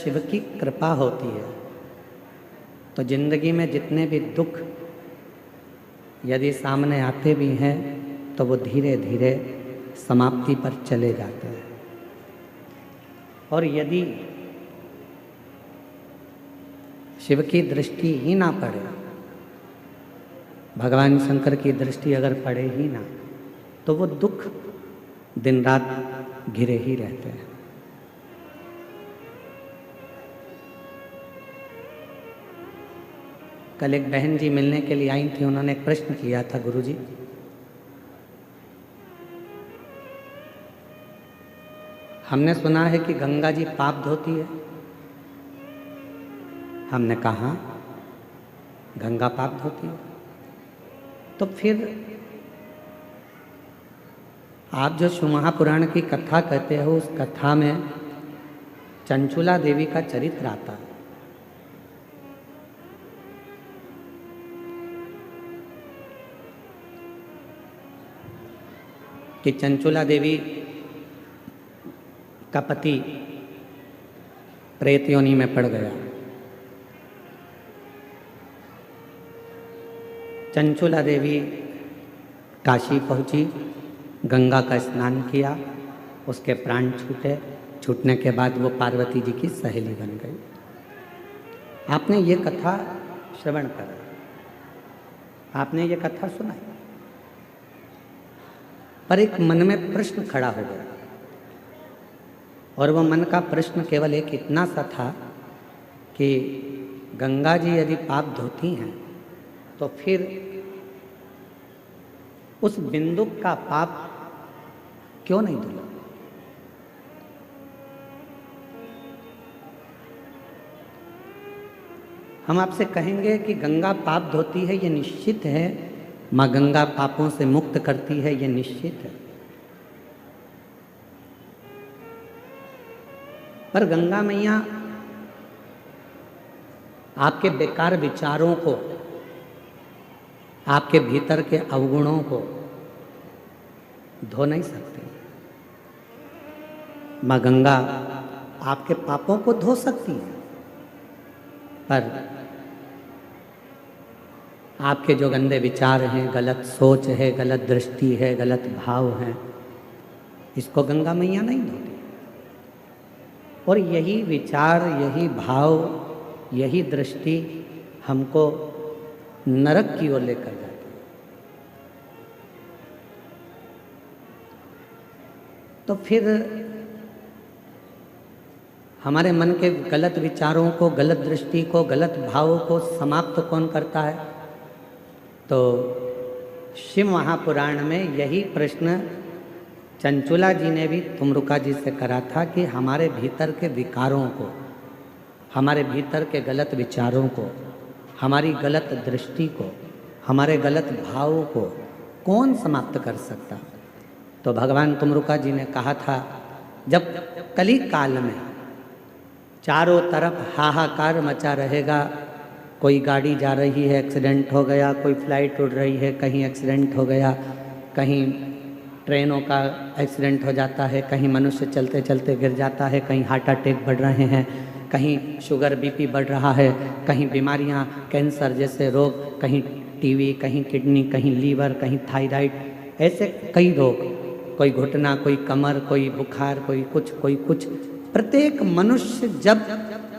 शिव की कृपा होती है तो जिंदगी में जितने भी दुख यदि सामने आते भी हैं तो वो धीरे धीरे समाप्ति पर चले जाते हैं। और यदि शिव की दृष्टि ही ना पड़े, भगवान शंकर की दृष्टि अगर पड़े ही ना, तो वो दुख दिन रात घिरे ही रहते हैं। कल एक बहन जी मिलने के लिए आई थी, उन्होंने एक प्रश्न किया था, गुरुजी हमने सुना है कि गंगा जी पाप धोती है। हमने कहा गंगा पाप धोती है, तो फिर आप जो शिव महापुराण की कथा कहते हो उस कथा में चंचुला देवी का चरित्र आता है। कि चंचुला देवी का पति प्रेत योनि में पड़ गया। चंचुला देवी काशी पहुंची, गंगा का स्नान किया, उसके प्राण छूटे। छूटने के बाद वो पार्वती जी की सहेली बन गई। आपने ये कथा श्रवण करा, आपने ये कथा सुनाई, पर एक मन में प्रश्न खड़ा हो गया। और वो मन का प्रश्न केवल एक इतना सा था कि गंगा जी यदि पाप धोती हैं तो फिर उस बिंदु का पाप क्यों नहीं धुला? हम आपसे कहेंगे कि गंगा पाप धोती है, ये निश्चित है। माँ गंगा पापों से मुक्त करती है, ये निश्चित है। पर गंगा मैया आपके बेकार विचारों को, आपके भीतर के अवगुणों को धो नहीं सकती। माँ गंगा आपके पापों को धो सकती है, पर आपके जो गंदे विचार हैं, गलत सोच है, गलत दृष्टि है, गलत भाव हैं, इसको गंगा मैया नहीं धोती। और यही विचार, यही भाव, यही दृष्टि हमको नरक की ओर लेकर जाती है। तो फिर हमारे मन के गलत विचारों को, गलत दृष्टि को, गलत भावों को समाप्त कौन करता है? तो शिव महापुराण में यही प्रश्न चंचुला जी ने भी तुमरुका जी से करा था कि हमारे भीतर के विकारों को, हमारे भीतर के गलत विचारों को, हमारी गलत दृष्टि को, हमारे गलत भावों को कौन समाप्त कर सकता? तो भगवान तुमरुका जी ने कहा था, जब कली काल में चारों तरफ हाहाकार मचा रहेगा, कोई गाड़ी जा रही है एक्सीडेंट हो गया, कोई फ्लाइट उड़ रही है कहीं एक्सीडेंट हो गया, कहीं ट्रेनों का एक्सीडेंट हो जाता है, कहीं मनुष्य चलते चलते गिर जाता है, कहीं हार्ट अटैक बढ़ रहे हैं, कहीं शुगर बीपी बढ़ रहा है, कहीं बीमारियां, कैंसर जैसे रोग, कहीं टीबी, कहीं किडनी, कहीं लीवर, कहीं थायराइड, ऐसे कई रोग, कोई घुटना, कोई कमर, कोई बुखार, कोई कुछ, कोई कुछ। प्रत्येक मनुष्य जब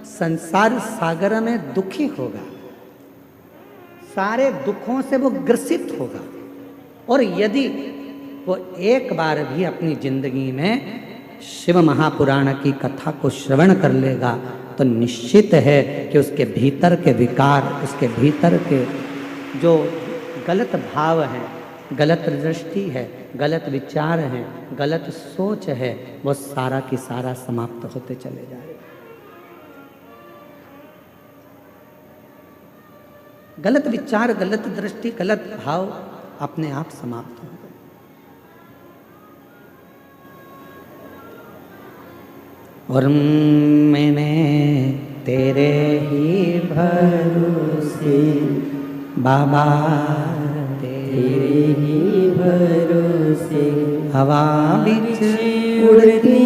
संसार सागर में दुखी होगा, सारे दुखों से वो ग्रसित होगा, और यदि वो एक बार भी अपनी जिंदगी में शिव महापुराण की कथा को श्रवण कर लेगा तो निश्चित है कि उसके भीतर के विकार, उसके भीतर के जो गलत भाव हैं, गलत दृष्टि है, गलत विचार हैं, गलत सोच है, वो सारा की सारा समाप्त होते चले जाएगा। गलत विचार, गलत दृष्टि, गलत भाव अपने आप समाप्त हो गए। और मैंने तेरे ही भरोसे बाबा, तेरे ही भरोसे हवा बिच उड़ती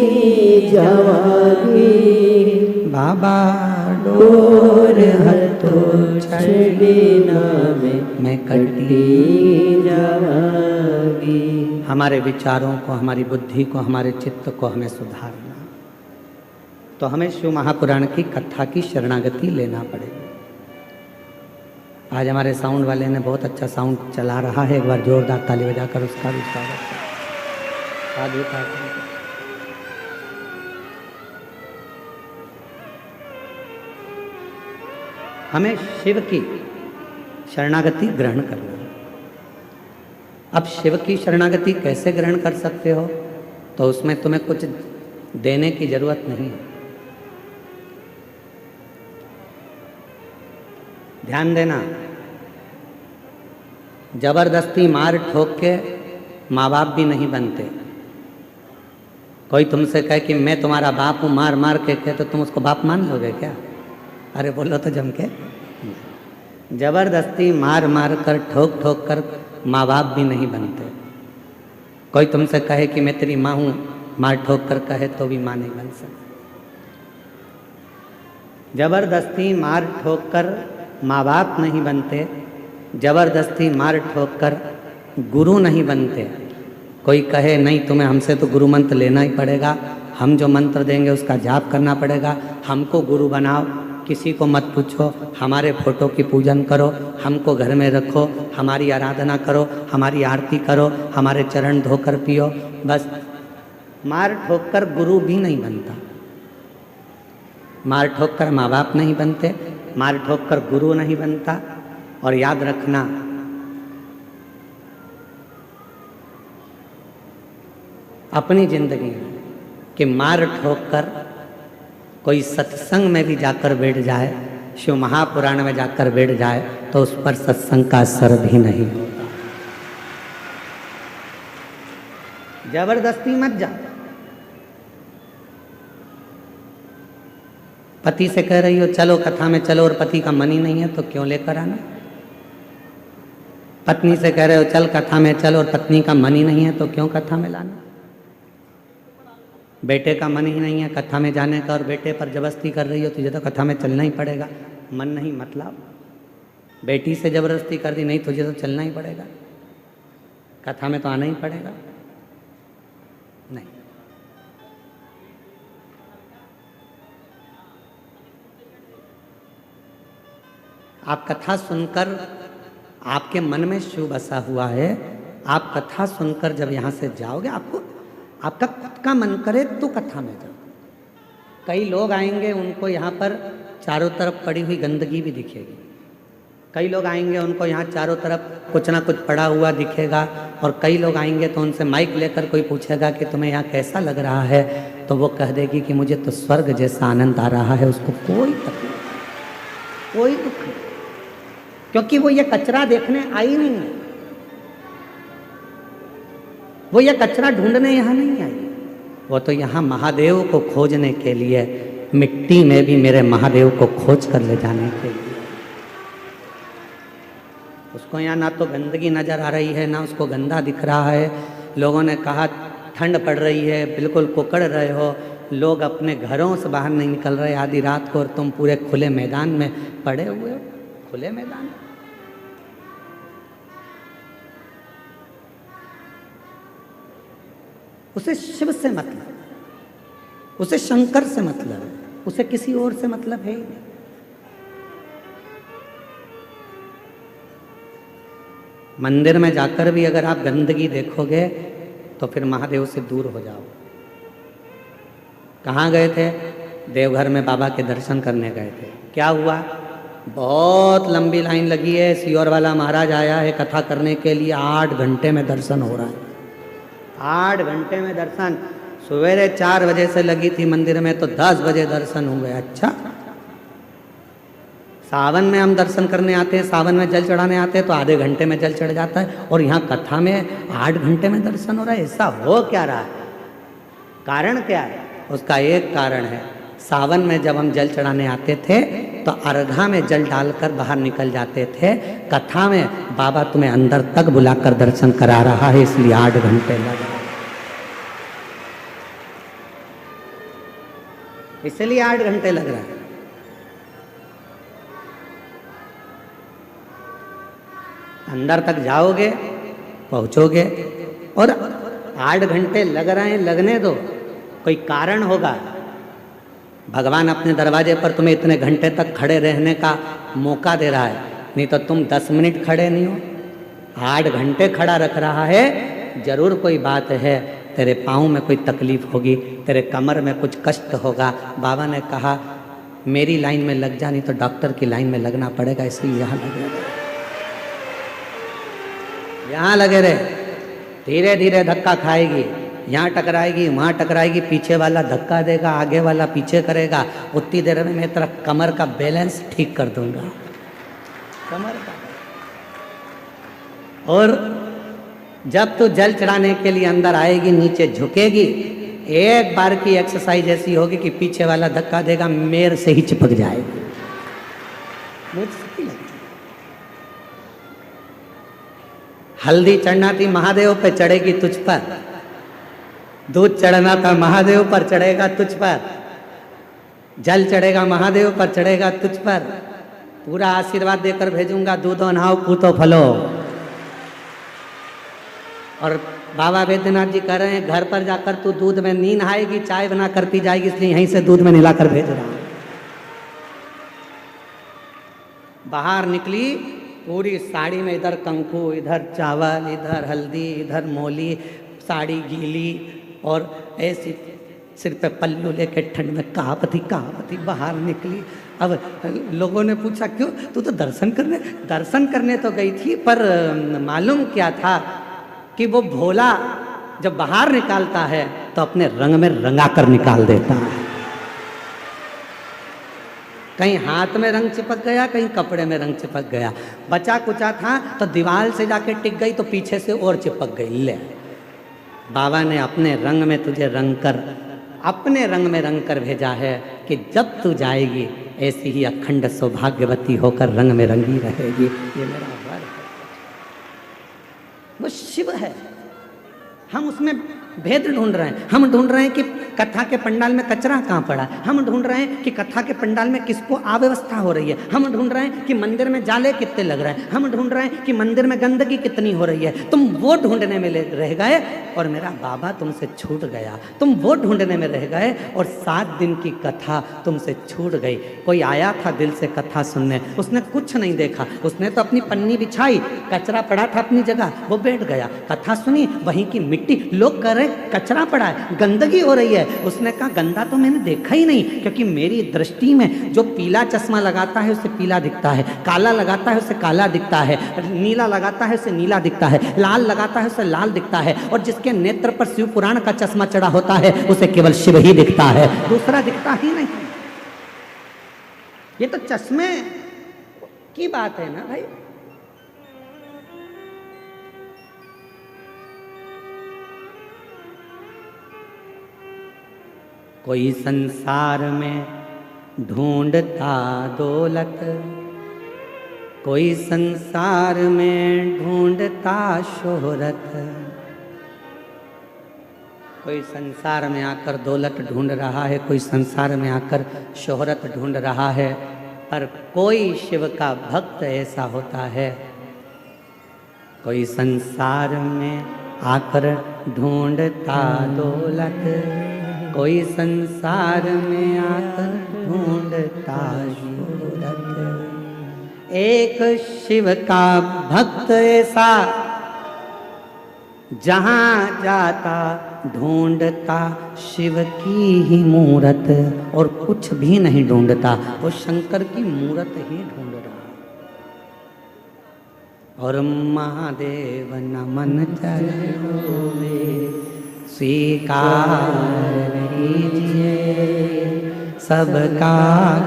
जावागी बाबा डोर हतो छड़ी नामे मैं कटी जावागी। हमारे विचारों को, हमारी बुद्धि को, हमारे चित्त को हमें सुधारना, तो हमें शिव महापुराण की कथा की शरणागति लेना पड़ेगा। आज हमारे साउंड वाले ने बहुत अच्छा साउंड चला रहा है, एक बार जोरदार ताली बजाकर उसका भी स्वागत करें। हमें शिव की शरणागति ग्रहण करना है। अब शिव की शरणागति कैसे ग्रहण कर सकते हो, तो उसमें तुम्हें कुछ देने की जरूरत नहीं है। ध्यान देना, जबरदस्ती मार ठोक के माँ बाप भी नहीं बनते। कोई तुमसे कहे कि मैं तुम्हारा बाप हूँ, मार मार के कहे, तो तुम उसको बाप मान लोगे क्या? अरे बोलो तो जम के। जबरदस्ती मार मार कर, ठोक ठोक कर माँ बाप भी नहीं बनते। कोई तुमसे कहे कि मैं तेरी माँ हूँ, मार ठोक कर कहे तो भी माँ नहीं बन सकती। जबरदस्ती मार ठोक कर माँ बाप नहीं बनते, जबरदस्ती मार ठोक कर गुरु नहीं बनते। कोई कहे नहीं तुम्हें हमसे तो गुरु मंत्र लेना ही पड़ेगा, हम जो मंत्र देंगे उसका जाप करना पड़ेगा, हमको गुरु बनाओ, किसी को मत पूछो, हमारे फोटो की पूजन करो, हमको घर में रखो, हमारी आराधना करो, हमारी आरती करो, हमारे चरण धोकर पियो। बस मार ठोक कर गुरु भी नहीं बनता, मार ठोक कर माँ बाप नहीं बनते, मार ठोक कर गुरु नहीं बनता। और याद रखना, अपनी जिंदगी में कि मार ठोक कर कोई सत्संग में भी जाकर बैठ जाए, शिव महापुराण में जाकर बैठ जाए, तो उस पर सत्संग का असर भी नहीं होता। जबरदस्ती मत जा। पति से कह रही हो चलो कथा में चलो, और पति का मन ही नहीं है तो क्यों लेकर आना? पत्नी से कह रहे हो चल कथा में चल, और पत्नी का मन ही नहीं है तो क्यों कथा में लाना? बेटे का मन ही नहीं है कथा में जाने का, और बेटे पर जबरदस्ती कर रही हो, तुझे तो कथा में चलना ही पड़ेगा। मन नहीं मतलब बेटी से जबरदस्ती कर दी, नहीं तुझे तो चलना ही पड़ेगा, कथा में तो आना ही पड़ेगा। नहीं, आप कथा सुनकर, आपके मन में शिव बसा हुआ है, आप कथा सुनकर जब यहाँ से जाओगे, आपको आपका खुद का मन करे तो कथा में जाओ। कई लोग आएंगे, उनको यहाँ पर चारों तरफ पड़ी हुई गंदगी भी दिखेगी। कई लोग आएंगे, उनको यहाँ चारों तरफ कुछ ना कुछ पड़ा हुआ दिखेगा। और कई लोग आएंगे तो उनसे माइक लेकर कोई पूछेगा कि तुम्हें यहाँ कैसा लग रहा है, तो वो कह देगी कि मुझे तो स्वर्ग जैसा आनंद आ रहा है। उसको कोई तकलीफ, कोई दुख नहीं, क्योंकि वो ये कचरा देखने आई नहीं है, वो ये कचरा ढूंढने यहाँ नहीं आई, वो तो यहाँ महादेव को खोजने के लिए, मिट्टी में भी मेरे महादेव को खोज कर ले जाने के लिए। उसको यहाँ ना तो गंदगी नजर आ रही है, ना उसको गंदा दिख रहा है। लोगों ने कहा ठंड पड़ रही है, बिल्कुल कुकड़ रहे हो, लोग अपने घरों से बाहर नहीं निकल रहे आधी रात को, और तुम पूरे खुले मैदान में पड़े हुए हो। खुले मैदान, उसे शिव से मतलब, उसे शंकर से मतलब है, उसे किसी और से मतलब है ही नहीं। मंदिर में जाकर भी अगर आप गंदगी देखोगे तो फिर महादेव से दूर हो जाओ। कहाँ गए थे? देवघर में बाबा के दर्शन करने गए थे। क्या हुआ? बहुत लंबी लाइन लगी है, सियोर वाला महाराज आया है कथा करने के लिए, 8 घंटे में दर्शन हो रहा है। 8 घंटे में दर्शन, सवेरे 4 बजे से लगी थी मंदिर में, तो 10 बजे दर्शन हुए। अच्छा, सावन में हम दर्शन करने आते हैं, सावन में जल चढ़ाने आते हैं तो आधे घंटे में जल चढ़ जाता है, और यहाँ कथा में 8 घंटे में दर्शन हो रहा है। ऐसा हो क्या रहा है? कारण क्या है? उसका एक कारण है, सावन में जब हम जल चढ़ाने आते थे तो अर्घा में जल डालकर बाहर निकल जाते थे। कथा में बाबा तुम्हें अंदर तक बुलाकर दर्शन करा रहा है, इसलिए 8 घंटे लग रहे। इसलिए 8 घंटे लग रहा है। अंदर तक जाओगे, पहुंचोगे, और 8 घंटे लग रहे हैं, लगने दो, कोई कारण होगा। भगवान अपने दरवाजे पर तुम्हें इतने घंटे तक खड़े रहने का मौका दे रहा है, नहीं तो तुम 10 मिनट खड़े नहीं हो। 8 घंटे खड़ा रख रहा है, जरूर कोई बात है। तेरे पाँव में कोई तकलीफ होगी, तेरे कमर में कुछ कष्ट होगा। बाबा ने कहा मेरी लाइन में लग जा, नहीं तो डॉक्टर की लाइन में लगना पड़ेगा, इसलिए यहाँ लगे रहे, यहाँ लगे रहे। धीरे धीरे धक्का खाएगी, यहाँ टकराएगी, वहाँ टकराएगी, पीछे वाला धक्का देगा, आगे वाला पीछे करेगा। उतनी देर में मैं तेरा कमर का बैलेंस ठीक कर दूंगा, कमर का। और जब तू जल चढ़ाने के लिए अंदर आएगी, नीचे झुकेगी, एक बार की एक्सरसाइज ऐसी होगी कि पीछे वाला धक्का देगा, मेर से ही चिपक जाएगी। मुझसे लगती हल्दी चढ़ना थी महादेव पे, चढ़ेगी तुझ पर। दूध चढ़ना था महादेव पर, चढ़ेगा तुझ पर। जल चढ़ेगा महादेव पर, चढ़ेगा तुझ पर। पूरा आशीर्वाद देकर भेजूंगा, दूधो नहाओ पूतो फलो। और बाबा वैद्यनाथ जी कह रहे हैं घर पर जाकर तू दूध में नहीं नहाएगी, चाय बना करती जाएगी, इसलिए यहीं से दूध में मिलाकर भेज रहा हूं। बाहर निकली पूरी साड़ी में, इधर कंकु, इधर चावल, इधर हल्दी, इधर मोली, साड़ी गीली, और ऐसी सिर पे पल्लू लेके ठंड में कांपती बाहर निकली। अब लोगों ने पूछा क्यों, तू तो दर्शन करने तो गई थी, पर मालूम क्या था कि वो भोला जब बाहर निकालता है तो अपने रंग में रंगा कर निकाल देता है। कहीं हाथ में रंग चिपक गया, कहीं कपड़े में रंग चिपक गया। बचा कुचा था तो दीवार से जाके टिक गई, तो पीछे से और चिपक गई। ले, बाबा ने अपने रंग में तुझे रंग कर, अपने रंग में रंग कर भेजा है कि जब तू जाएगी ऐसी ही अखंड सौभाग्यवती होकर रंग में रंगी रहेगी। ये मेरा वर है, वो शिव है। हम उसमें भेद ढूंढ रहे हैं। हम ढूंढ रहे हैं कि कथा के पंडाल में कचरा कहाँ पड़ा है। हम ढूंढ रहे हैं कि कथा के पंडाल में किसको अव्यवस्था हो रही है। हम ढूंढ रहे हैं कि मंदिर में जाले कितने लग रहे हैं। हम ढूंढ रहे हैं कि मंदिर में गंदगी कितनी हो रही है। तुम वो ढूंढने में रह गए और मेरा बाबा तुमसे छूट गया। तुम वो ढूंढने में रह गए और 7 दिन की कथा तुमसे छूट गई। कोई आया था दिल से कथा सुनने, उसने कुछ नहीं देखा, उसने तो अपनी पन्नी बिछाई, कचरा पड़ा था अपनी जगह, वो बैठ गया। कथा सुनी, वहीं की मिट्टी, लोग कह रहे कचरा पड़ा है, गंदगी हो रही है। उसने कहा गंदा तो मैंने देखा ही नहीं, क्योंकि मेरी दृष्टि में जो पीला चश्मा लगाता है उसे पीला दिखता है, काला लगाता है उसे काला दिखता है, नीला लगाता है उसे नीला दिखता है, लाल लगाता है उसे लाल दिखता है, और जिसके नेत्र पर शिव पुराण का चश्मा चढ़ा होता है उसे केवल शिव ही दिखता है, दूसरा दिखता ही नहीं। ये तो चश्मे की बात है ना भाई। कोई संसार में ढूंढता दौलत, कोई संसार में ढूंढता शोहरत। कोई संसार में आकर दौलत ढूंढ रहा है, कोई संसार में आकर शोहरत ढूंढ रहा है, पर कोई शिव का भक्त ऐसा होता है, कोई संसार में आकर ढूंढता दौलत, कोई संसार में आकर ढूंढता शोहरत। एक शिव का भक्त ऐसा जहाँ जाता ढूंढता शिव की ही मूरत, और कुछ भी नहीं ढूंढता, वो शंकर की मूरत ही ढूंढ रहा। और महादेव नमन चरणों में स्वीकार कीजिए, सबका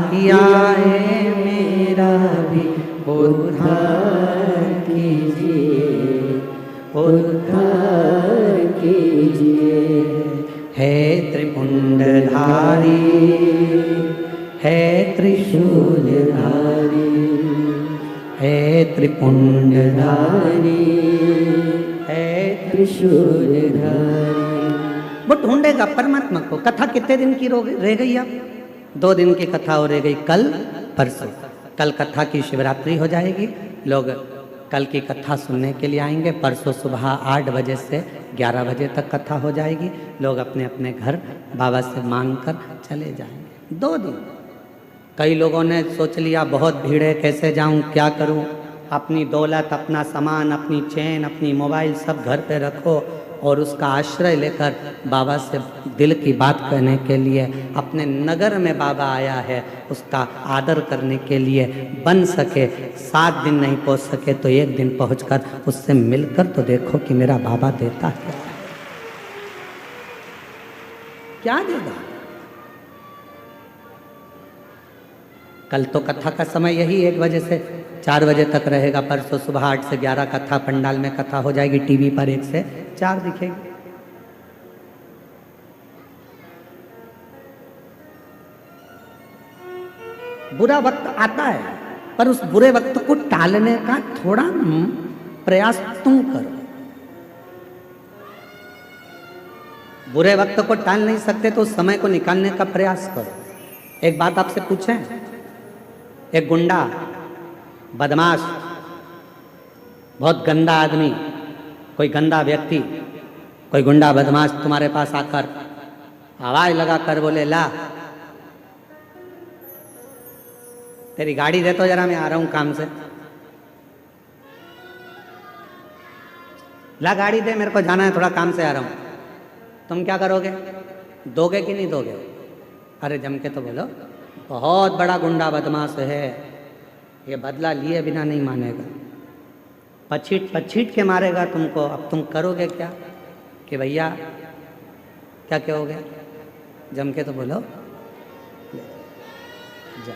किया है मेरा भी उद्धार कीजिए, उद्धार कीजिए। है त्रिपुंडधारी, है त्रिशूलधारी, है त्रिपुंडधारी, है त्रिशूलधारी। वो ढूंढेगा परमात्मा को। कथा कितने दिन की रह गई अब? 2 दिन की कथा हो रह गई, कल परसों। कल कथा की शिवरात्रि हो जाएगी, लोग कल की कथा सुनने के लिए आएंगे। परसों सुबह 8 बजे से 11 बजे तक कथा हो जाएगी। लोग अपने अपने घर बाबा से मांग कर चले जाएंगे। 2 दिन। कई लोगों ने सोच लिया बहुत भीड़ है, कैसे जाऊं, क्या करूं। अपनी दौलत, अपना सामान, अपनी चैन, अपनी मोबाइल सब घर पे रखो और उसका आश्रय लेकर बाबा से दिल की बात कहने के लिए अपने नगर में बाबा आया है, उसका आदर करने के लिए। बन सके 7 दिन नहीं पहुंच सके तो 1 दिन पहुंचकर उससे मिलकर तो देखो कि मेरा बाबा देता है क्या देगा। कल तो कथा का समय यही 1 बजे से 4 बजे तक रहेगा। परसों सुबह 8 से 11 कथा पंडाल में कथा हो जाएगी। टीवी पर 1 से 4 दिखेगी। बुरा वक्त आता है, पर उस बुरे वक्त को टालने का थोड़ा प्रयास तुम करो। बुरे वक्त को टाल नहीं सकते तो उस समय को निकालने का प्रयास करो। एक बात आपसे पूछें, एक गुंडा, बदमाश, बहुत गंदा आदमी, कोई गंदा व्यक्ति, कोई गुंडा बदमाश तुम्हारे पास आकर आवाज लगाकर बोले, ला तेरी गाड़ी दे तो जरा, मैं आ रहा हूं काम से। ला गाड़ी दे, मेरे को जाना है, थोड़ा काम से आ रहा हूं। तुम क्या करोगे? दोगे कि नहीं दोगे? अरे जम के तो बोलो, बहुत बड़ा गुंडा बदमाश है, ये बदला लिए बिना नहीं मानेगा, पछीट पछीट के मारेगा तुमको। अब तुम करोगे क्या कि भैया क्या कहोगे? जम के तो बोलो, जा।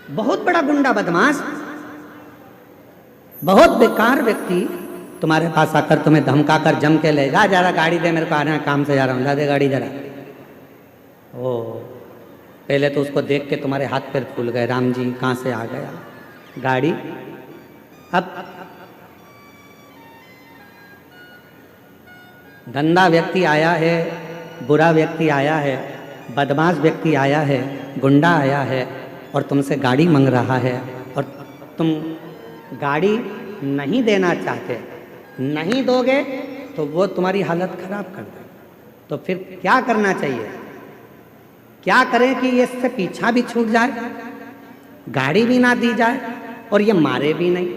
बहुत बड़ा गुंडा बदमाश, बहुत बेकार व्यक्ति तुम्हारे पास आकर तुम्हें धमका कर जम के ले जा, जरा गाड़ी दे, मेरे को आना है, काम से जा रहा हूं, ला दे गाड़ी जरा। ओ पहले तो उसको देख के तुम्हारे हाथ पैर फूल गए, राम जी कहाँ से आ गया गाड़ी। अब गंदा व्यक्ति आया है, बुरा व्यक्ति आया है, बदमाश व्यक्ति आया है, गुंडा आया है और तुमसे गाड़ी मांग रहा है और तुम गाड़ी नहीं देना चाहते, नहीं दोगे तो वो तुम्हारी हालत खराब कर देगा। तो फिर क्या करना चाहिए? क्या करें कि ये इससे पीछा भी छूट जाए, गाड़ी भी ना दी जाए और ये मारे भी नहीं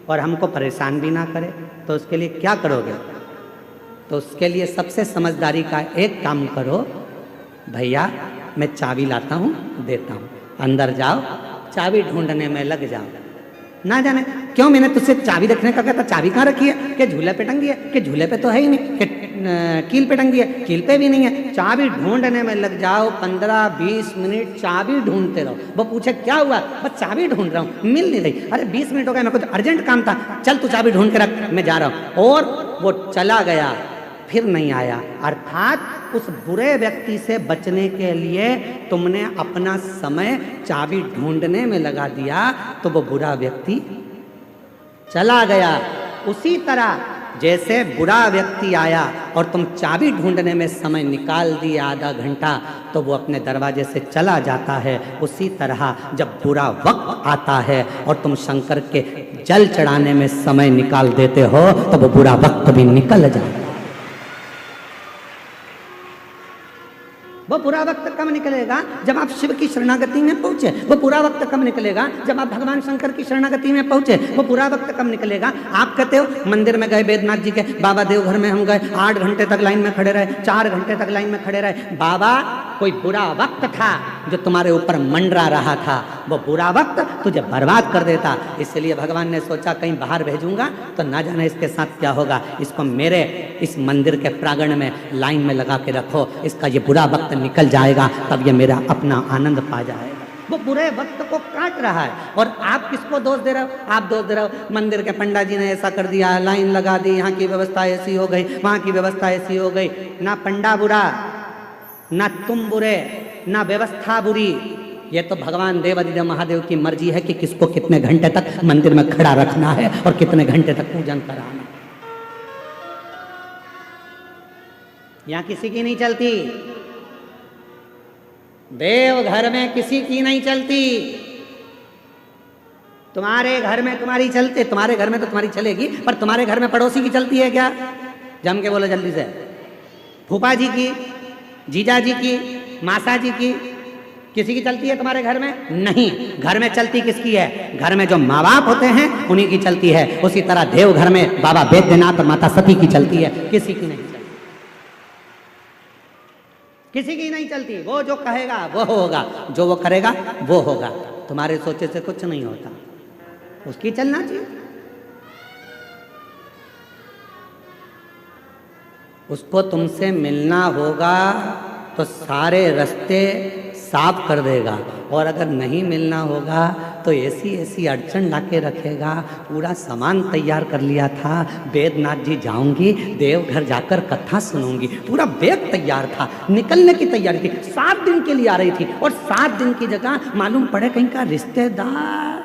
और हमको परेशान भी ना करे? तो उसके लिए क्या करोगे? तो उसके लिए सबसे समझदारी का एक काम करो, भैया मैं चाबी लाता हूँ, देता हूँ, अंदर जाओ, चाबी ढूंढने में लग जाओ। ना जाने क्यों मैंने तुझसे चाबी रखने का कहा था, चाबी कहाँ रखी है? कि झूले पे टंगी है? कि झूले पे तो है ही नहीं, कि कील पे टंगी है? कील पे भी नहीं है। चाबी ढूंढने में लग जाओ, 15-20 मिनट चाबी ढूंढते रहो। वो पूछे क्या हुआ? बस चाबी ढूंढ रहा हूँ, मिल नहीं रही। अरे 20 मिनट हो गए, मेरे को तो अर्जेंट काम था, चल तू चाबी ढूंढ के रख, मैं जा रहा हूँ। और वो चला गया, फिर नहीं आया। अर्थात उस बुरे व्यक्ति से बचने के लिए तुमने अपना समय चाबी ढूंढने में लगा दिया तो वो बुरा व्यक्ति चला गया। उसी तरह जैसे बुरा व्यक्ति आया और तुम चाबी ढूंढने में समय निकाल दिए आधा घंटा, तो वो अपने दरवाजे से चला जाता है। उसी तरह जब बुरा वक्त आता है और तुम शंकर के जल चढ़ाने में समय निकाल देते हो तो वो बुरा वक्त भी निकल जाता है। वो बुरा वक्त कब निकलेगा? जब आप शिव की शरणागति में पहुंचे। वो बुरा वक्त कब निकलेगा? जब आप भगवान शंकर की शरणागति में पहुंचे। वो बुरा वक्त कब निकलेगा? आप कहते हो मंदिर में गए, बैद्यनाथ जी के बाबा देवघर में हम गए, 8 घंटे तक लाइन में खड़े रहे, 4 घंटे तक लाइन में खड़े रहे। बाबा, कोई बुरा वक्त था जो तुम्हारे ऊपर मंडरा रहा था, वो बुरा वक्त तुझे बर्बाद कर देता। इसलिए भगवान ने सोचा कहीं बाहर भेजूंगा तो ना जाने इसके साथ क्या होगा, इसको मेरे इस मंदिर के प्रांगण में लाइन में लगा के रखो, इसका ये बुरा वक्त निकल जाएगा, तब ये मेरा अपना आनंद पा जाएगा। वो बुरे वक्त को काट रहा है और आप किसको दोष दे रहे हो? आप दोष दे रहे हो मंदिर के पंडा जी ने ऐसा कर दिया, लाइन लगा दी, यहाँ की व्यवस्था ऐसी हो गई, वहाँ की व्यवस्था ऐसी हो गई। ना पंडा बुरा, ना तुम बुरे, ना व्यवस्था बुरी। ये तो भगवान देवाधिदेव महादेव की मर्जी है कि किसको कितने घंटे तक मंदिर में खड़ा रखना है और कितने घंटे तक पूजन कराना। यहाँ किसी की नहीं चलती, देवघर में किसी की नहीं चलती। तुम्हारे घर में तुम्हारी चलते, तुम्हारे घर में तो तुम्हारी चलेगी, पर तुम्हारे घर में पड़ोसी की चलती है क्या? जम के बोलो जल्दी से। फूफा जी की, जीजा जी की, मासा जी की, किसी की चलती है तुम्हारे घर में? नहीं। घर में चलती किसकी है? घर में जो माँ बाप होते हैं उन्हीं की चलती है। उसी तरह देवघर में बाबा बैद्यनाथ और माता सती की चलती है, किसी की नहीं चलती, किसी की नहीं चलती। वो जो कहेगा वो होगा, जो वो करेगा वो होगा। तुम्हारे सोचे से कुछ नहीं होता, उसकी चलना चाहिए। उसको तुमसे मिलना होगा तो सारे रास्ते साफ कर देगा, और अगर नहीं मिलना होगा तो ऐसी ऐसी अड़चन लाके रखेगा। पूरा सामान तैयार कर लिया था, बैद्यनाथ जी जाऊंगी, देवघर जाकर कथा सुनूंगी, पूरा बैग तैयार था, निकलने की तैयारी थी, 7 दिन के लिए आ रही थी, और 7 दिन की जगह मालूम पड़े कहीं का रिश्तेदार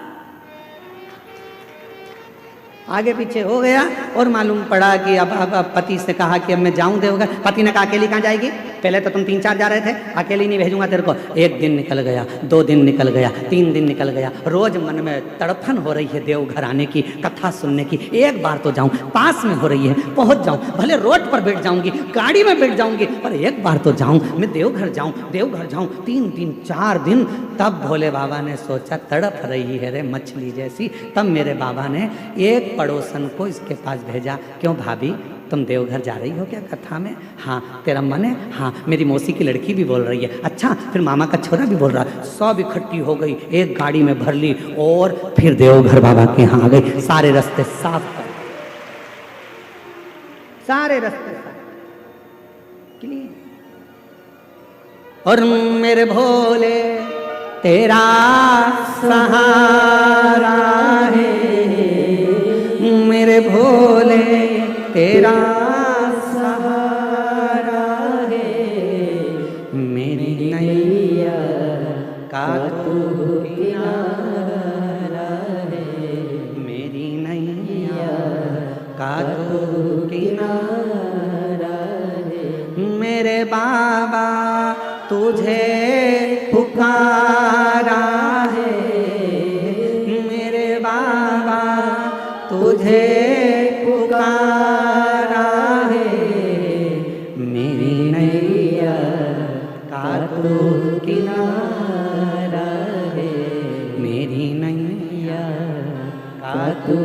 आगे पीछे हो गया, और मालूम पड़ा कि अब पति से कहा कि अब मैं जाऊं देवघर। पति ने कहा अकेली कहाँ जाएगी? पहले तो तुम 3-4 जा रहे थे, अकेली नहीं भेजूंगा तेरे को। 1 दिन निकल गया, 2 दिन निकल गया, 3 दिन निकल गया। रोज मन में तड़फन हो रही है देवघर आने की, कथा सुनने की। एक बार तो जाऊं, पास में हो रही है, पहुंच जाऊं, भले रोड पर बैठ जाऊंगी, गाड़ी में बैठ जाऊंगी, पर एक बार तो जाऊं, मैं देवघर जाऊं, देवघर जाऊं। 3 दिन 4 दिन, तब भोले बाबा ने सोचा तड़प रही है रे मछली जैसी। तब मेरे बाबा ने एक पड़ोसन को इसके पास भेजा, क्यों भाभी तुम देवघर जा रही हो क्या कथा में? हाँ। तेरा मन है? हाँ। मेरी मौसी की लड़की भी बोल रही है। अच्छा, फिर मामा का छोरा भी बोल रहा है। सब इकट्ठी हो गई, एक गाड़ी में भर ली, और फिर देवघर बाबा के यहाँ आ गई। सारे रास्ते साफ कर, सारे रास्ते साफ क्लीन। और मेरे भोले तेरा सहारा है, मेरे भोले तेरा सहारा है, मेरी नैया का तू किनारा है, मेरी नैया का तू किनारा है। मेरे बाबा तुझे पुकारा है, मेरे बाबा तुझे पुकारा है, मेरी नैया का तू किनारा है, मेरी नैया का तू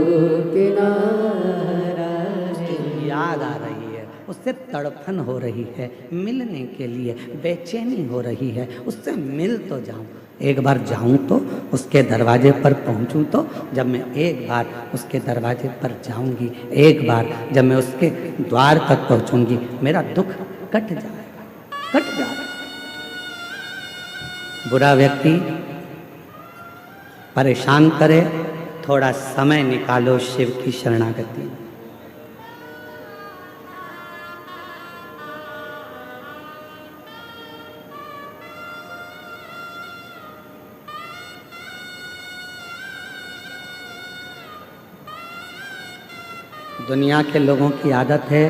किनारा है। याद आ रही है, उससे तड़पन हो रही है, मिलने के लिए बेचैनी हो रही है, उससे मिल तो जाऊं। एक बार जाऊं तो उसके दरवाजे पर पहुंचूं तो जब मैं एक बार उसके दरवाजे पर जाऊंगी, एक बार जब मैं उसके द्वार तक पहुंचूंगी, मेरा दुख कट जाएगा, कट जाएगा। बुरा व्यक्ति परेशान करे, थोड़ा समय निकालो शिव की शरणागति। दुनिया के लोगों की आदत है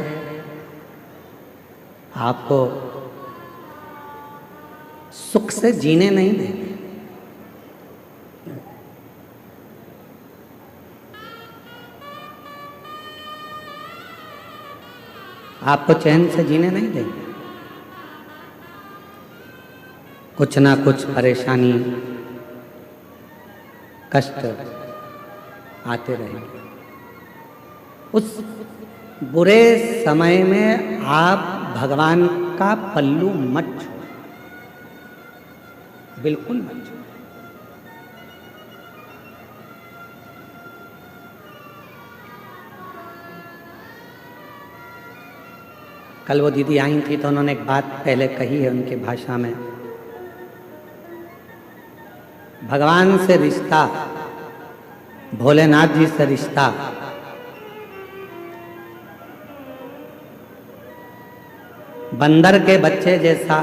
आपको सुख से जीने नहीं देंगे। आपको चैन से जीने नहीं देंगे। कुछ ना कुछ परेशानी, कष्ट आते रहेंगे। उस बुरे समय में आप भगवान का पल्लू मत छोड़ो, बिल्कुल मत छोड़ो। कल वो दीदी आई थी तो उन्होंने एक बात पहले कही है उनकी भाषा में, भगवान से रिश्ता, भोलेनाथ जी से रिश्ता बंदर के बच्चे जैसा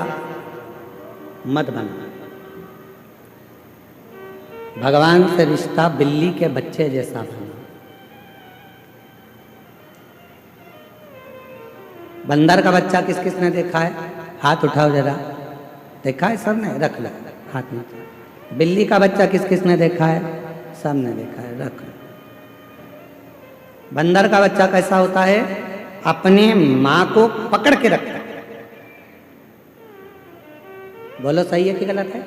मत बना। भगवान से रिश्ता बिल्ली के बच्चे जैसा बना। बंदर का बच्चा किस किसने देखा है? हाथ उठाओ जरा। देखा है सबने? रख लो हाथ में। बिल्ली का बच्चा किस किसने देखा है? सबने देखा है, रख लो। बंदर का बच्चा कैसा होता है? अपने माँ को पकड़ के रखता है। बोलो सही है कि गलत है?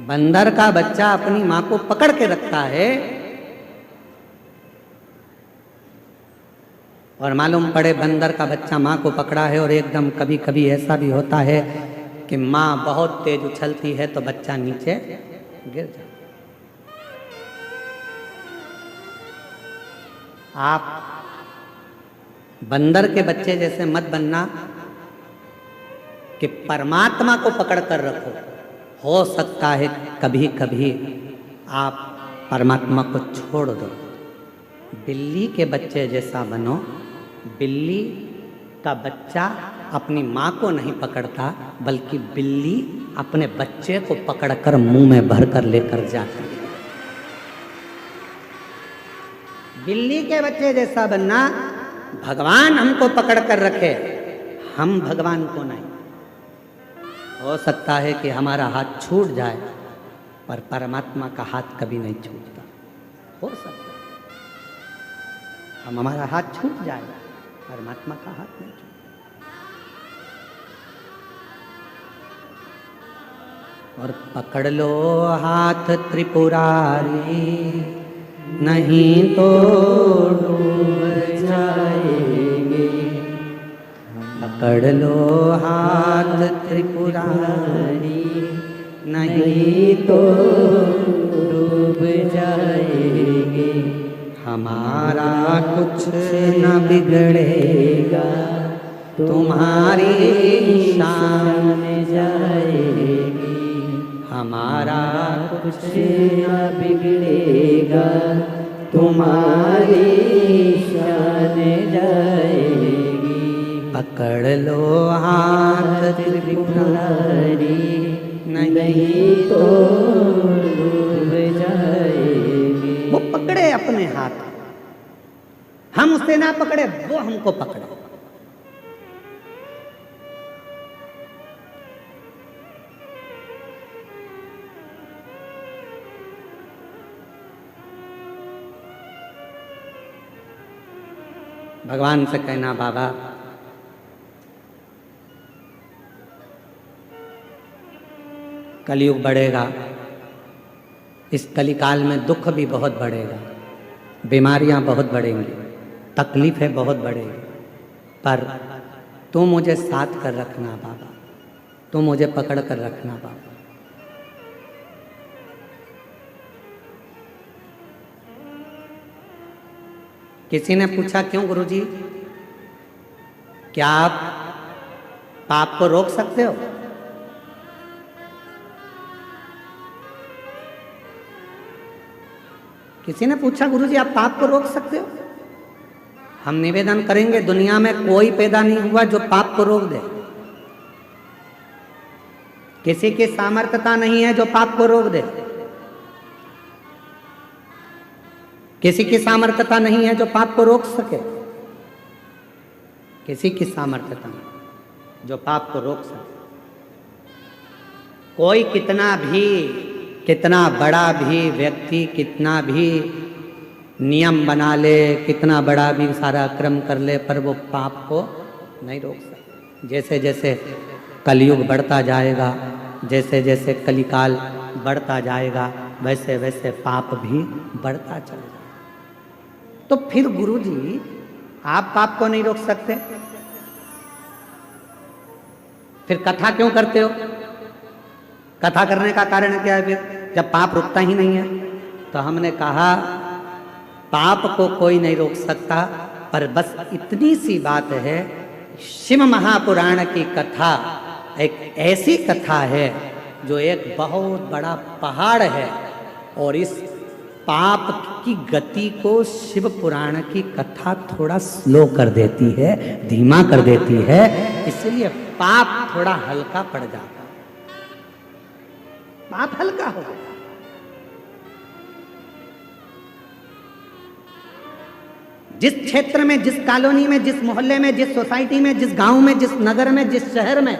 बंदर का बच्चा अपनी माँ को पकड़ के रखता है। और मालूम पड़े बंदर का बच्चा माँ को पकड़ा है और एकदम कभी कभी ऐसा भी होता है कि माँ बहुत तेज उछलती है तो बच्चा नीचे गिर जाता। आप बंदर के बच्चे जैसे मत बनना कि परमात्मा को पकड़ कर रखो। हो सकता है कभी कभी आप परमात्मा को छोड़ दो। बिल्ली के बच्चे जैसा बनो। बिल्ली का बच्चा अपनी माँ को नहीं पकड़ता, बल्कि बिल्ली अपने बच्चे को पकड़कर मुंह में भरकर लेकर जाती है। बिल्ली के बच्चे जैसा बनना। भगवान हमको पकड़ कर रखे, हम भगवान को नहीं। हो सकता है कि हमारा हाथ छूट जाए, पर परमात्मा का हाथ कभी नहीं छूटता। हो सकता है हमारा हाथ छूट जाए, परमात्मा का हाथ नहीं छूटता। और पकड़ लो हाथ त्रिपुरारी, नहीं तो डूब जाएंगे। पकड़ लो हाथ त्रिपुरारी, नहीं तो डूब जाएंगे। हमारा कुछ न बिगड़ेगा, तुम्हारी शान जाएगी। हमारा कुछ न बिगड़ेगा, तुम्हारी शान जाएगी। पकड़ लो हाथ त्रिपुरारी, नहीं तो डूब जाएगी। वो पकड़े अपने हाथ, हम उसे ना पकड़े, वो हमको पकड़े। भगवान से कहना, बाबा कलयुग बढ़ेगा, इस कलिकाल में दुख भी बहुत बढ़ेगा, बीमारियां बहुत बढ़ेंगी, तकलीफें बहुत बढ़ेंगी, पर तू मुझे साथ कर रखना बाबा, तू मुझे पकड़ कर रखना बाबा। किसी ने पूछा, क्यों गुरुजी, क्या आप पाप को रोक सकते हो? किसी ने पूछा, गुरुजी आप पाप को रोक सकते हो? हम निवेदन करेंगे, दुनिया में कोई पैदा नहीं हुआ जो पाप को रोक दे। किसी की सामर्थ्यता नहीं है जो पाप को रोक दे। किसी की सामर्थ्यता नहीं है जो पाप को रोक सके। किसी की सामर्थ्यता नहीं जो पाप को रोक सके। कोई कितना बड़ा भी व्यक्ति कितना भी नियम बना ले, कितना बड़ा भी सारा क्रम कर ले, पर वो पाप को नहीं रोक सकता। जैसे जैसे कलयुग बढ़ता जाएगा, जैसे जैसे कलिकाल बढ़ता जाएगा, वैसे वैसे पाप भी बढ़ता चला जाएगा। तो फिर गुरुजी आप पाप को नहीं रोक सकते, फिर कथा क्यों करते हो? कथा करने का कारण क्या है फिर, जब पाप रुकता ही नहीं है? तो हमने कहा, पाप को कोई नहीं रोक सकता, पर बस इतनी सी बात है, शिव महापुराण की कथा एक ऐसी कथा है जो एक बहुत बड़ा पहाड़ है, और इस पाप की गति को शिव पुराण की कथा थोड़ा स्लो कर देती है, धीमा कर देती है, इसलिए पाप थोड़ा हल्का पड़ जाता है। पाप हल्का हो जाता है। जिस क्षेत्र में, जिस कॉलोनी में, जिस मोहल्ले में, जिस सोसाइटी में, जिस गांव में, जिस नगर में, जिस शहर में,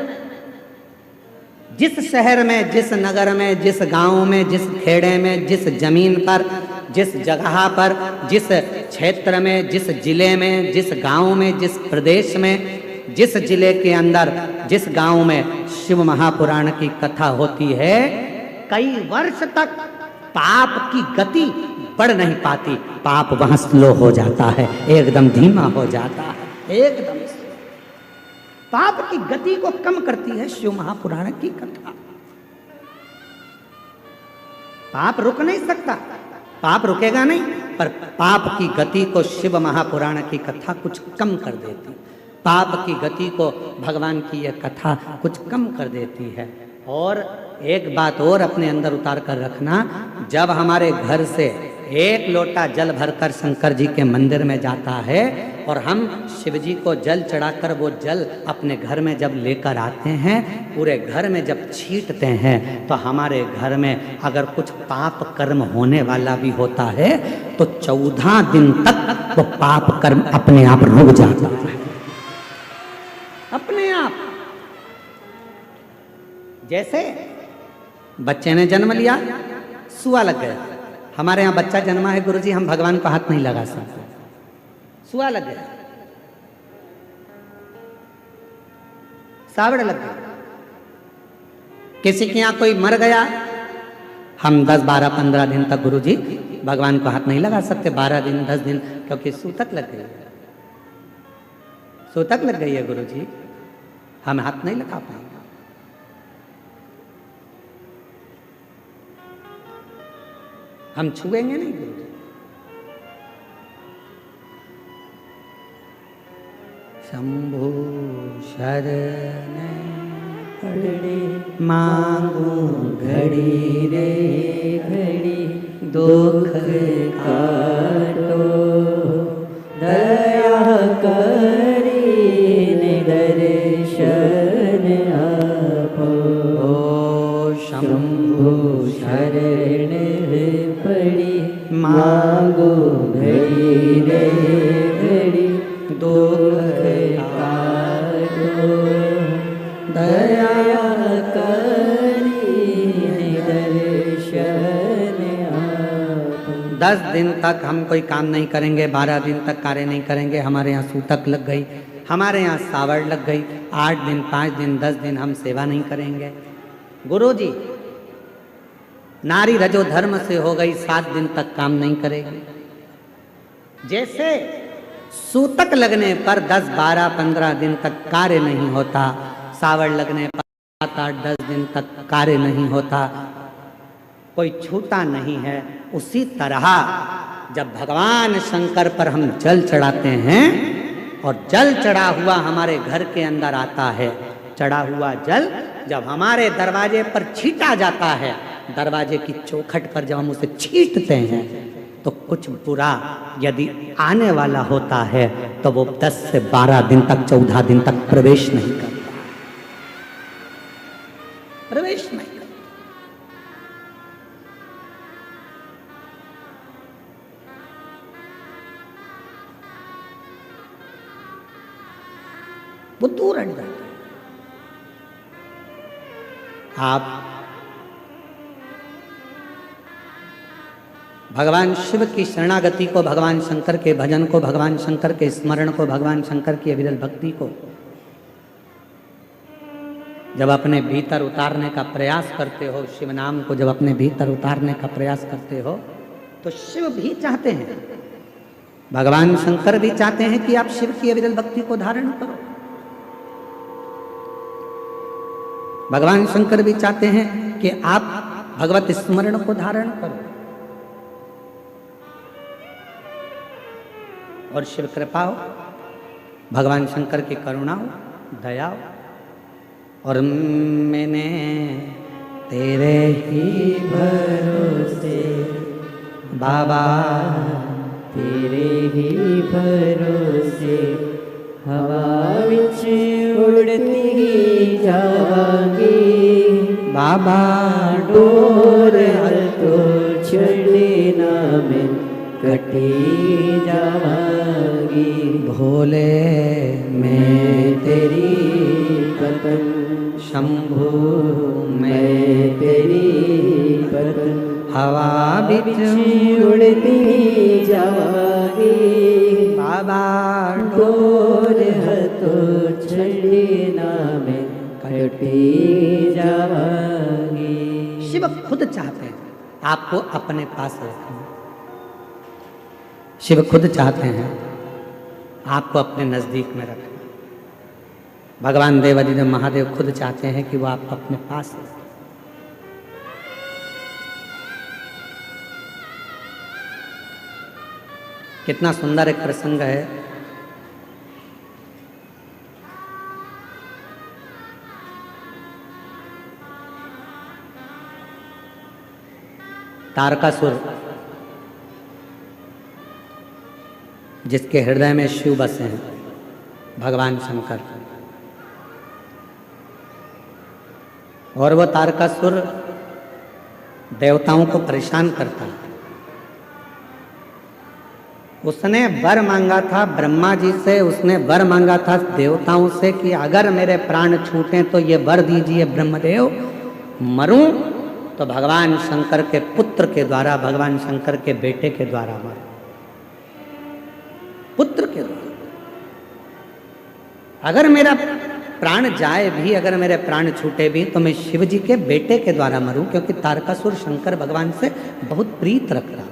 जिस नगर में, जिस गांव में, जिस खेड़े में, जिस जमीन पर, जिस जगह पर, जिस क्षेत्र में, जिस जिले में, जिस गांव में, जिस प्रदेश में, जिस जिले के अंदर, जिस गांव में शिव महापुराण की कथा होती है, कई वर्ष तक पाप की गति बढ़ नहीं पाती। पाप वहां स्लो हो जाता है, एकदम धीमा हो जाता है, एकदम पाप की गति को कम करती है शिव महापुराण की कथा। पाप रुक नहीं सकता, पाप रुकेगा नहीं, पर पाप की गति को शिव महापुराण की कथा कुछ कम कर देती। पाप की गति को भगवान की यह कथा कुछ कम कर देती है। और एक बात और अपने अंदर उतार कर रखना, जब हमारे घर से एक लोटा जल भरकर शंकर जी के मंदिर में जाता है और हम शिव जी को जल चढ़ाकर वो जल अपने घर में जब लेकर आते हैं, पूरे घर में जब छींटते हैं, तो हमारे घर में अगर कुछ पाप कर्म होने वाला भी होता है तो 14 दिन तक वो पाप कर्म अपने आप रुक जाता है, अपने आप। जैसे बच्चे ने जन्म लिया, सुआ लग गया। हमारे यहाँ बच्चा जन्मा है गुरुजी, हम भगवान को हाथ नहीं लगा सकते, सुआ लग गया, सावड़ लग गया। किसी के यहाँ कोई मर गया, हम 10, 12, 15 दिन तक गुरुजी भगवान को हाथ नहीं लगा सकते, 12 दिन, 10 दिन, क्योंकि सूतक लग गई है, सूतक लग गई है गुरुजी, हम हाथ नहीं लगा पाएंगे। हम छुएंगे नहीं गुरुजी। शंभु शरण पड़े मांगू घड़ी रे घड़ी, दुख काटो दया करी दर्शन आपो। शंभु शरण पड़ी मांगो घड़ी रे घड़ी, दुख काटो दया करी दर्शन आपो। 10 दिन तक हम कोई काम नहीं करेंगे, 12 दिन तक कार्य नहीं करेंगे, हमारे यहाँ सूतक लग गई, हमारे यहाँ सावड़ लग गई, 8 दिन, 5 दिन, 10 दिन हम सेवा नहीं करेंगे। गुरुजी नारी रजो धर्म से हो गई, 7 दिन तक काम नहीं करेगी। जैसे सूतक लगने पर 10, 12, 15 दिन तक कार्य नहीं होता, सावड़ लगने पर 7, 8, 10 दिन तक कार्य नहीं होता, कोई छूटा नहीं है, उसी तरह जब भगवान शंकर पर हम जल चढ़ाते हैं और जल चढ़ा हुआ हमारे घर के अंदर आता है, चढ़ा हुआ जल जब हमारे दरवाजे पर छीटा जाता है, दरवाजे की चौखट पर जब हम उसे छींटते हैं, तो कुछ बुरा यदि आने वाला होता है तो वो 10 से 12 दिन तक, 14 दिन तक प्रवेश नहीं करता, प्रवेश नहीं करता। वो दूर हट जाता है। आप भगवान शिव की शरणागति को, भगवान शंकर के भजन को, भगवान शंकर के स्मरण को, भगवान शंकर की अविरल भक्ति को जब अपने भीतर उतारने का प्रयास करते हो, शिव नाम को जब अपने भीतर उतारने का प्रयास करते हो, तो शिव भी चाहते हैं, भगवान शंकर भी चाहते हैं कि आप शिव की अविरल भक्ति को धारण करो। भगवान शंकर भी चाहते हैं कि आप भगवत स्मरण को धारण करो। और शिव कृपा हो, भगवान शंकर की करुणा हो, दया हो, और मैंने तेरे ही भरोसे बाबा, तेरे ही भरोसे हवा विच उड़ती जावांगी बाबा डोर हल तो छड़े ना मैं कटी जावांगी। भोले मैं तेरी पतंग, शंभु मैं तेरी पतंग, हवा बिच उड़ती जावागी। बाबा डोर है तो छड़ना में कटी जावागी। शिव खुद चाहते हैं आपको अपने पास रखना। शिव खुद चाहते हैं आपको अपने नजदीक में रखना। भगवान देवादिदेव महादेव खुद चाहते हैं कि वो आपको अपने पास रखें। कितना सुंदर एक प्रसंग है। तारकासुर जिसके हृदय में शिव बसे हैं, भगवान शंकर, और वो तारकासुर देवताओं को परेशान करता है। उसने वर मांगा था ब्रह्मा जी से, उसने वर मांगा था देवताओं से कि अगर मेरे प्राण छूटे तो ये वर दीजिए ब्रह्मदेव, मरूं तो भगवान शंकर के पुत्र के द्वारा, भगवान शंकर के बेटे के द्वारा मरूं, पुत्र के द्वारा। अगर मेरा प्राण जाए भी, अगर मेरे प्राण छूटे भी, तो मैं शिव जी के बेटे के द्वारा मरूं, क्योंकि तारकासुर शंकर भगवान से बहुत प्रीत रखता था।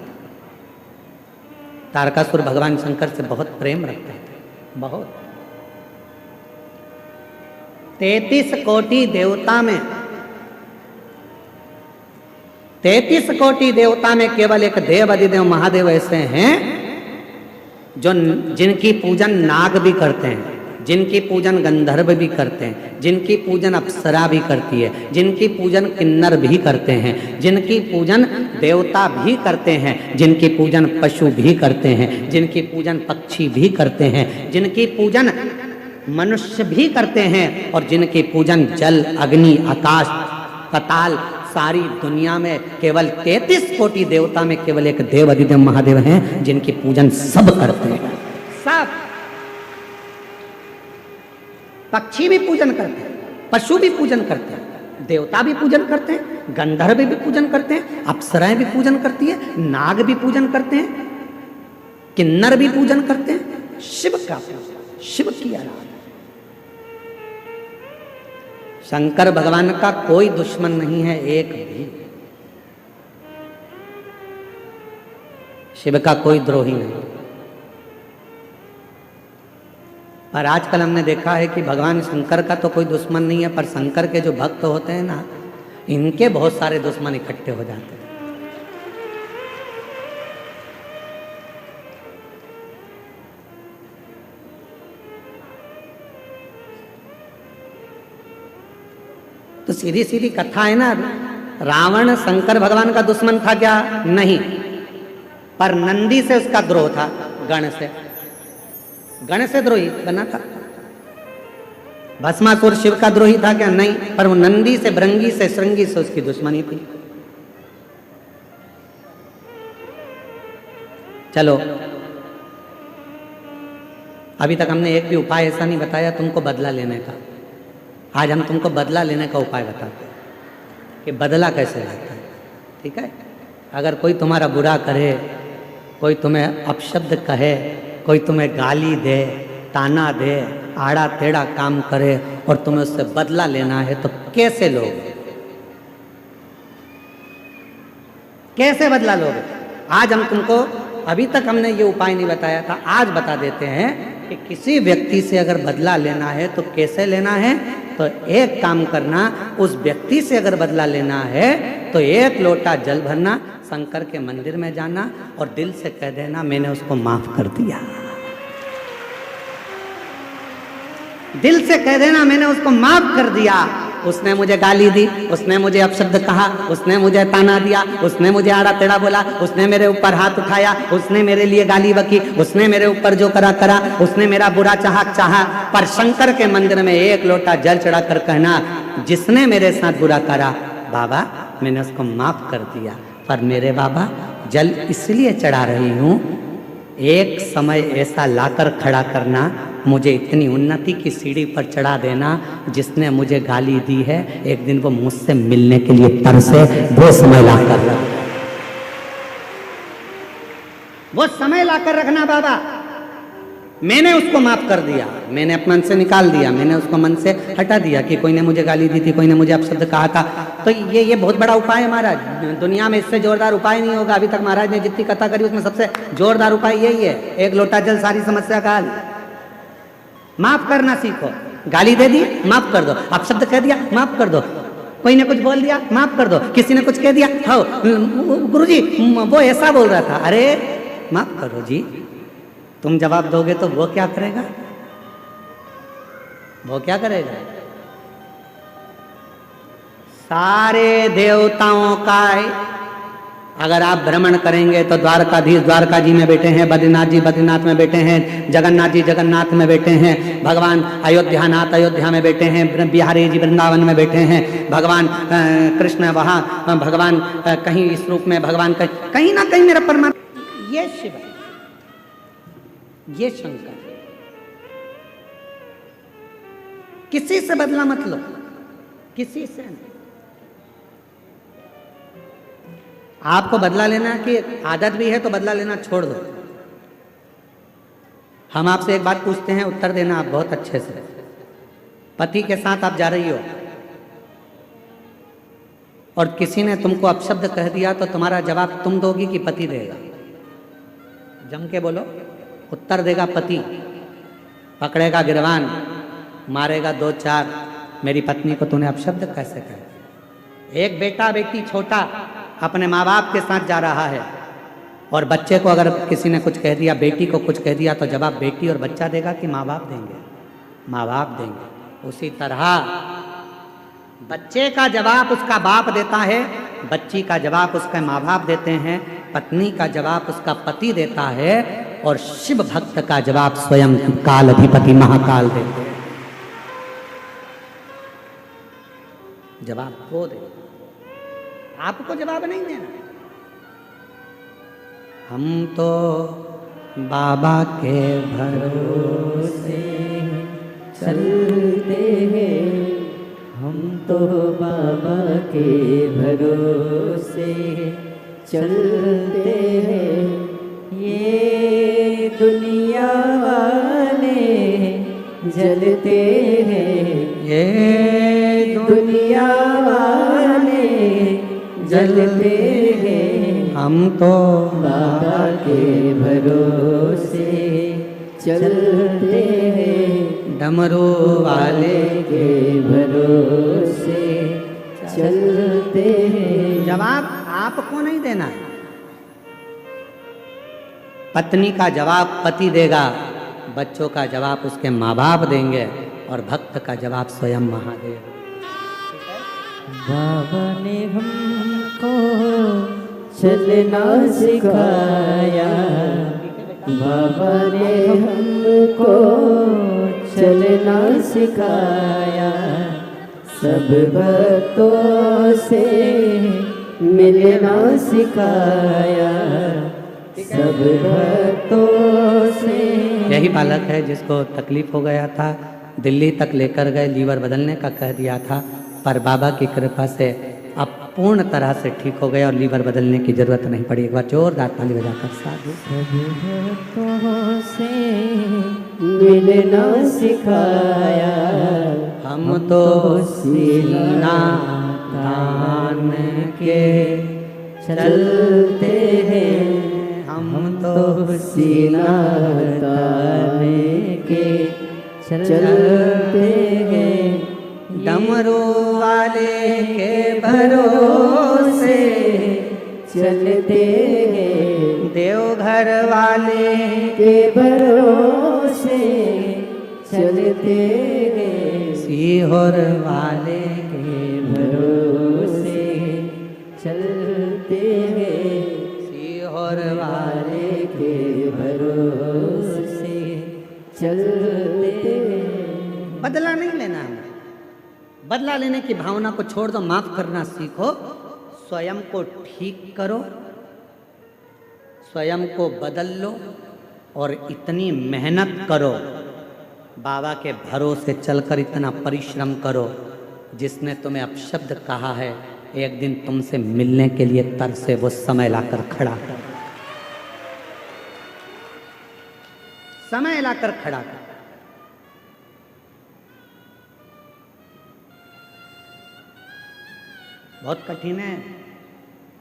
तारकासुर भगवान शंकर से बहुत प्रेम रखते थे, बहुत। 33 कोटि देवता में, 33 कोटि देवता में केवल एक देव अधिदेव महादेव ऐसे हैं जो जिनकी पूजन नाग भी करते हैं, जिनकी पूजन गंधर्व भी करते हैं, जिनकी पूजन अप्सरा भी करती है, जिनकी पूजन किन्नर भी करते हैं, जिनकी पूजन देवता भी करते हैं, जिनकी पूजन पशु भी करते हैं, जिनकी पूजन पक्षी भी करते हैं, जिनकी पूजन मनुष्य भी करते हैं, और जिनकी पूजन जल, अग्नि, आकाश, पाताल, सारी दुनिया में केवल 33 कोटि देवता में केवल एक देव अधिदेव महादेव हैं जिनकी पूजन सब करते हैं। सब पक्षी भी पूजन करते हैं, पशु भी पूजन करते हैं, देवता भी पूजन करते हैं, गंधर्व भी पूजन करते हैं, अप्सराएं भी पूजन करती है, नाग भी पूजन करते हैं, किन्नर भी पूजन करते हैं। शिव का पूजन, शिव की आराधना। शंकर भगवान का कोई दुश्मन नहीं है, एक भी। शिव का कोई द्रोही नहीं। पर आजकल हमने देखा है कि भगवान शंकर का तो कोई दुश्मन नहीं है, पर शंकर के जो भक्त होते हैं ना, इनके बहुत सारे दुश्मन इकट्ठे हो जाते हैं। तो सीधी सीधी कथा है ना। रावण शंकर भगवान का दुश्मन था क्या? नहीं, पर नंदी से उसका द्रोह था, गण से, गण से द्रोही बना था। भस्मासुर शिव का द्रोही था क्या? नहीं, पर वो नंदी से, भृंगी से, श्रृंगी से उसकी दुश्मनी थी। चलो, अभी तक हमने एक भी उपाय ऐसा नहीं बताया तुमको बदला लेने का। आज हम तुमको बदला लेने का उपाय बताते हैं कि बदला कैसे लेता है। ठीक है? अगर कोई तुम्हारा बुरा करे, कोई तुम्हें अपशब्द कहे, कोई तुम्हें गाली दे, ताना दे, आड़ा टेढ़ा काम करे और तुम्हें उससे बदला लेना है, तो कैसे लोगे? कैसे बदला लोगे? आज हम तुमको, अभी तक हमने ये उपाय नहीं बताया था, आज बता देते हैं कि किसी व्यक्ति से अगर बदला लेना है तो कैसे लेना है। तो एक काम करना, उस व्यक्ति से अगर बदला लेना है तो एक लोटा जल भरना, शंकर के मंदिर में जाना और दिल से कह देना मैंने उसको माफ कर दिया। दिल से कह देना मैंने उसको माफ कर दिया। उसने मुझे गाली दी, उसने मुझे अपशब्द कहा, उसने मुझे ताना दिया, उसने मुझे आड़ा टेढ़ा बोला, उसने मेरे ऊपर हाथ उठाया, उसने मेरे लिए गाली बकी, उसने मेरे ऊपर जो करा करा, उसने मेरा बुरा चाहा, पर शंकर के मंदिर में एक लोटा जल चढ़ाकर कहना, जिसने मेरे साथ बुरा करा बाबा मैंने उसको माफ कर दिया, पर मेरे बाबा जल इसलिए चढ़ा रही हूँ एक समय ऐसा लाकर खड़ा करना, मुझे इतनी उन्नति की सीढ़ी पर चढ़ा देना, जिसने मुझे गाली दी है एक दिन वो मुझसे मिलने के लिए तरसे, वो समय लाकर रखना, वो समय लाकर रखना बाबा। मैंने उसको माफ कर दिया, मैंने अपने मन से निकाल दिया, मैंने उसको मन से हटा दिया कि कोई ने मुझे गाली दी थी, कोई ने मुझे अपशब्द कहा था। तो ये बहुत बड़ा उपाय है महाराज, दुनिया में इससे जोरदार उपाय नहीं होगा। अभी तक महाराज ने जितनी कथा करी उसमें सबसे जोरदार उपाय यही है, एक लोटा जल सारी समस्या का हल। माफ करना सीखो, गाली दे दी माफ कर दो, अपशब्द कह दिया माफ कर दो, कोई ने कुछ बोल दिया माफ कर दो, किसी ने कुछ कह दिया, हो गुरुजी वो ऐसा बोल रहा था, अरे माफ करो जी। तुम जवाब दोगे तो वो क्या करेगा, वो क्या करेगा? सारे देवताओं का अगर आप भ्रमण करेंगे तो द्वारकाधीश द्वारका जी में बैठे हैं, बद्रीनाथ जी बद्रीनाथ में बैठे हैं, जगन्नाथ जी जगन्नाथ में बैठे हैं, भगवान अयोध्यानाथ अयोध्या में बैठे हैं, बिहारी जी वृंदावन में बैठे हैं, भगवान कृष्ण वहाँ, भगवान कहीं इस रूप में, भगवान कहीं ना कहीं मेरा परमात्मा, ये शिव है, ये शंकर। किसी से बदला मत लो, किसी से नहीं। आपको बदला लेना की आदत भी है तो बदला लेना छोड़ दो। हम आपसे एक बात पूछते हैं, उत्तर देना आप बहुत अच्छे से। पति के साथ आप जा रही हो और किसी ने तुमको अपशब्द कह दिया तो तुम्हारा जवाब तुम दोगी कि पति देगा? जम के बोलो। उत्तर देगा पति, पकड़ेगा गिरवान, मारेगा 2-4, मेरी पत्नी को तूने अपशब्द कैसे कहा? एक बेटा बेटी छोटा अपने माँ बाप के साथ जा रहा है और बच्चे को अगर किसी ने कुछ कह दिया, बेटी को कुछ कह दिया, तो जवाब बेटी और बच्चा देगा कि माँ बाप देंगे? माँ बाप देंगे। उसी तरह बच्चे का जवाब उसका बाप देता है, बच्ची का जवाब उसके माँ बाप देते हैं, पत्नी का जवाब उसका पति देता है, और शिव भक्त का जवाब स्वयं काल अधिपति महाकाल देते हैं। जवाब वो दे, आपको जवाब नहीं देना। हम तो बाबा के भरोसे चलते हैं, हम तो बाबा के भरोसे चलते हैं। ये दुनिया वाले जलते हैं, ये दुनिया वाले जलते हैं। हम तो बाबा के भरोसे चलते हैं, डमरू वाले के भरोसे चलते हैं। जवाब आपको नहीं देना है, पत्नी का जवाब पति देगा, बच्चों का जवाब उसके माँ बाप देंगे, और भक्त का जवाब स्वयं महादेव। बाबा ने हमको चलना सिखाया, बाबा ने हमको चलना सिखाया, सब भक्तों से मिलना सिखाया, सब भक्तों से। यही बालक है जिसको तकलीफ हो गया था, दिल्ली तक लेकर गए, लीवर बदलने का कह दिया था, पर बाबा की कृपा से अब पूर्ण तरह से ठीक हो गया और लीवर बदलने की जरूरत नहीं पड़ी। एक बार जोरदार ताली बजाकर साधु। सब भक्तों से मिलना सिखाया, हम तो सीना तान के चलते हैं, हम तो सीना तान के चलते हैं। डमरू वाले के भरोसे चलते हैं, देवघर वाले के भरोसे चलते हैं, सीहोर वाले के भरोसे चलते हैं, सीहोर वाले वाले के भरोसे चलते हैं। बदला नहीं लेना हमें, बदला लेने की भावना को छोड़ दो, माफ करना सीखो, स्वयं को ठीक करो, स्वयं को बदल लो, और इतनी मेहनत करो, बाबा के भरोसे चलकर इतना परिश्रम करो, जिसने तुम्हें अपशब्द कहा है एक दिन तुमसे मिलने के लिए तरसे वो समय लाकर खड़ा कर, समय लाकर खड़ा कर। बहुत कठिन है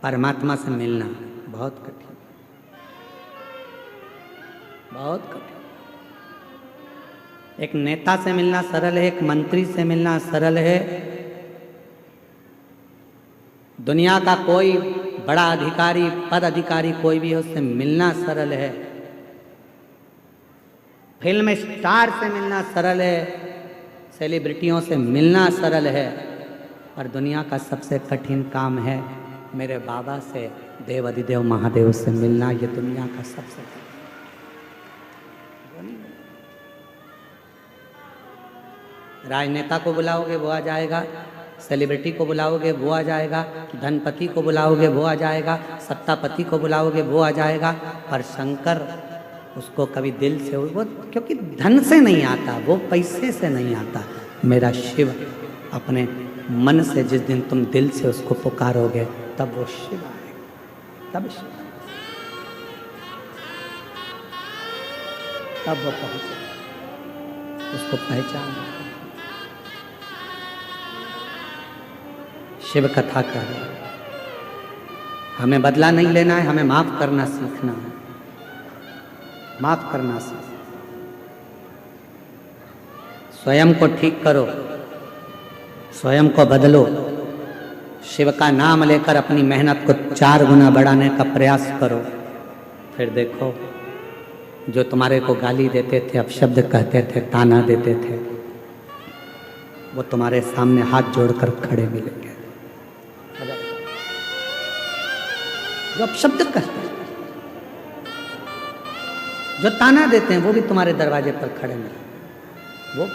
परमात्मा से मिलना, बहुत कठिन, बहुत कठिन। एक नेता से मिलना सरल है, एक मंत्री से मिलना सरल है, दुनिया का कोई बड़ा अधिकारी, पद अधिकारी कोई भी है, उससे मिलना सरल है, फिल्म स्टार से मिलना सरल है, सेलिब्रिटियों से मिलना सरल है, और दुनिया का सबसे कठिन काम है मेरे बाबा से, देव अधिदेव महादेव से मिलना। ये दुनिया का सबसे राजनेता को बुलाओगे वो आ जाएगा, सेलिब्रिटी को बुलाओगे वो आ जाएगा, धनपति को बुलाओगे वो आ जाएगा, सत्तापति को बुलाओगे वो आ जाएगा, पर शंकर उसको कभी दिल से, वो क्योंकि धन से नहीं आता, वो पैसे से नहीं आता। मेरा शिव अपने मन से जिस दिन तुम दिल से उसको पुकारोगे तब वो शिव आएगा, तब शिव, तब वो पहुंचे, उसको पहचान। शिव कथा कर, हमें बदला नहीं लेना है, हमें माफ करना सीखना है, माफ करना सीखना। स्वयं को ठीक करो, स्वयं को बदलो, शिव का नाम लेकर अपनी मेहनत को 4 गुना बढ़ाने का प्रयास करो। फिर देखो, जो तुम्हारे को गाली देते थे, अपशब्द कहते थे, ताना देते थे, वो तुम्हारे सामने हाथ जोड़कर खड़े मिलेंगे। जो अपशब्द कहते हैं, जो ताना देते हैं, वो भी तुम्हारे दरवाजे पर खड़े मिलेंगे। वो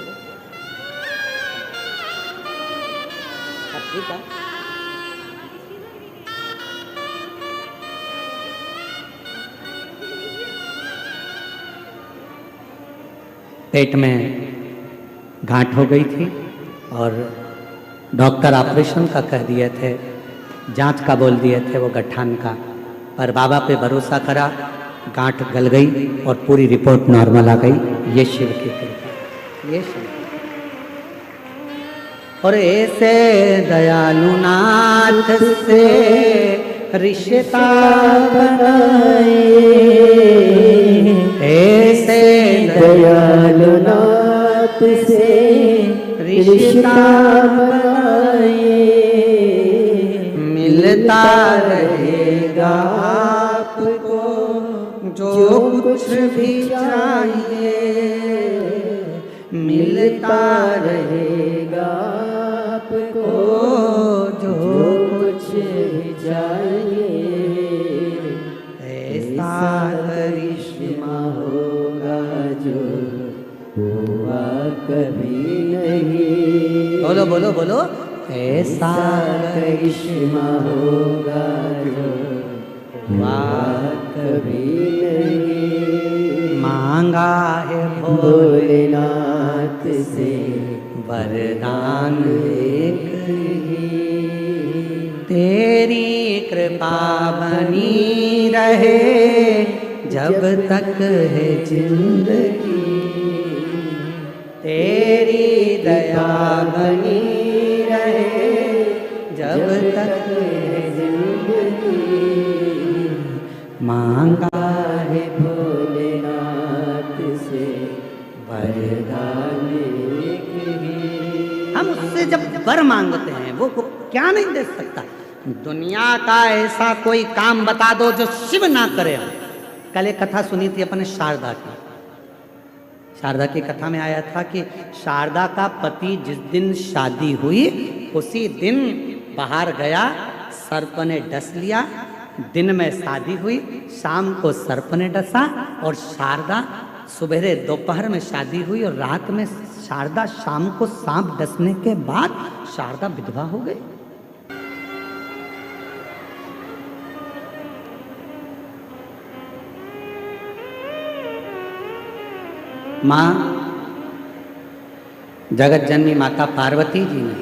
ठीक है। पेट में गांठ हो गई थी और डॉक्टर ऑपरेशन का कह दिए थे, जांच का बोल दिए थे, वो गठान का, पर बाबा पे भरोसा करा, गांठ गल गई और पूरी रिपोर्ट नॉर्मल आ गई। ये शिव की कृपा, ये शिव। और ऐसे दयालु नाथ से रिश्ता बनाए, ऐसे दयालु नाथ से रिश्ता बनाए, मिलता रहेगा आपको जो कुछ भी चाहिए, मिलता रहेगा आपको जो कुछ भी चाहिए। ऐसा करिश्मा होगा जो हुआ कभी नहीं। बोलो बोलो बोलो, ऐसा करिश्मा होगा जो हुआ कभी नहीं। मांगा है भोलेनाथ से वरदान एक ही, तेरी कृपा बनी रहे जब तक है जिंदगी, तेरी दया बनी रहे जब तक है जिंदगी। मांगा है भोलेनाथ से वरदान एक ही। हम उससे जब वर मांगते हैं वो क्या नहीं दे सकता। दुनिया का ऐसा कोई काम बता दो जो शिव ना करे। कल एक कथा सुनी थी अपने शारदा की। शारदा की कथा में आया था कि शारदा का पति जिस दिन शादी हुई उसी दिन बाहर गया, सर्प ने डस लिया। दिन में शादी हुई, शाम को सर्प ने डसा और शारदा सुबह दोपहर में शादी हुई और रात में शारदा शाम को सांप डसने के बाद शारदा विधवा हो गई। माँ जगत जननी माता पार्वती जी ने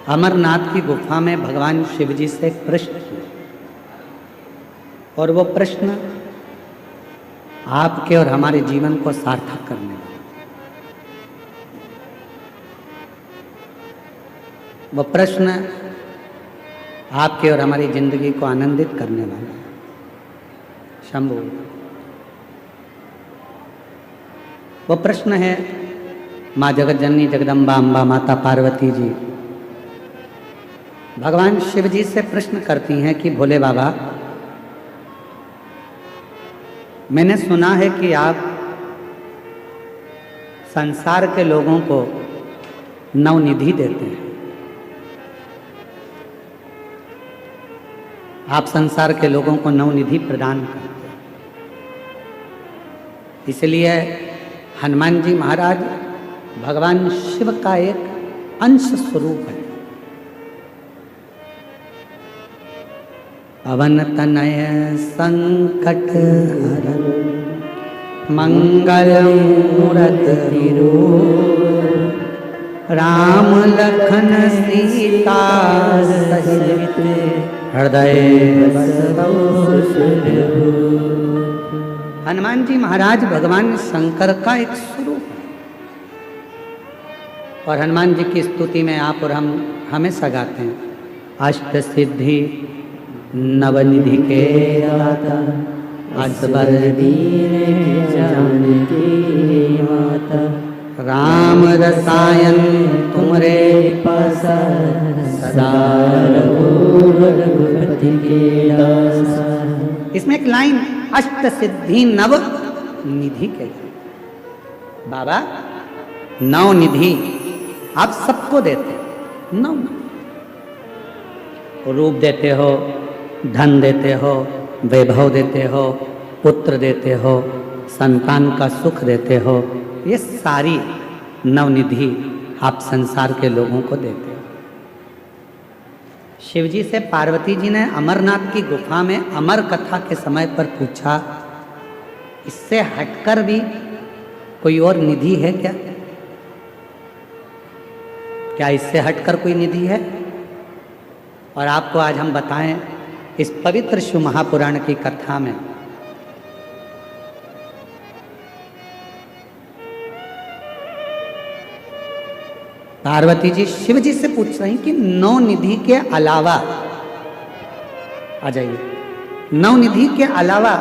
अमरनाथ की गुफा में भगवान शिव जी से एक प्रश्न किया, और वो प्रश्न आपके और हमारे जीवन को सार्थक करने वाला, वो प्रश्न आपके और हमारी जिंदगी को आनंदित करने वाला है। शंभु, वो प्रश्न है माँ जगत जननी जगदम्बा अम्बा माता पार्वती जी भगवान शिव जी से प्रश्न करती हैं कि भोले बाबा, मैंने सुना है कि आप संसार के लोगों को नवनिधि देते हैं, आप संसार के लोगों को नवनिधि प्रदान करते हैं। इसलिए हनुमान जी महाराज भगवान शिव का एक अंश स्वरूप है। पवन तनय संकट हरन मंगल मूरति रूप राम लखन सीता सहित हृदय हनुमान जी महाराज भगवान शंकर का एक स्वरूप है, और हनुमान जी की स्तुति में आप और हम हमेशा गाते हैं, अष्ट सिद्धि नवनिधि के दाता असबर दीन जानकी माता राम रसायन तुमरे पासा सदा रघुपति के दासा। इसमें एक लाइन अष्ट सिद्धि नव निधि के, बाबा नव निधि आप सबको देते, नव रूप देते हो, धन देते हो, वैभव देते हो, पुत्र देते हो, संतान का सुख देते हो, ये सारी नवनिधि आप संसार के लोगों को देते हो। शिव जी से पार्वती जी ने अमरनाथ की गुफा में अमर कथा के समय पर पूछा, इससे हटकर भी कोई और निधि है क्या? क्या इससे हटकर कोई निधि है? और आपको आज हम बताएं इस पवित्र शिव महापुराण की कथा में पार्वती जी शिव जी से पूछ रही कि नौ निधि के अलावा, आ जाइए, नौ निधि के अलावा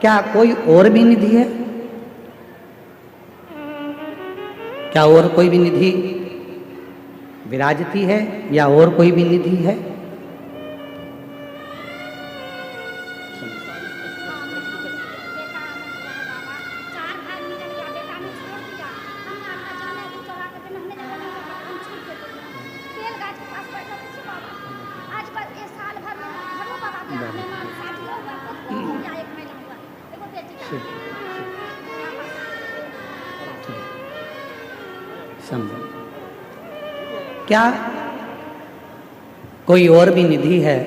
क्या कोई और भी निधि है? क्या और कोई भी निधि विराजती है या और कोई भी निधि है? क्या कोई और भी निधि है?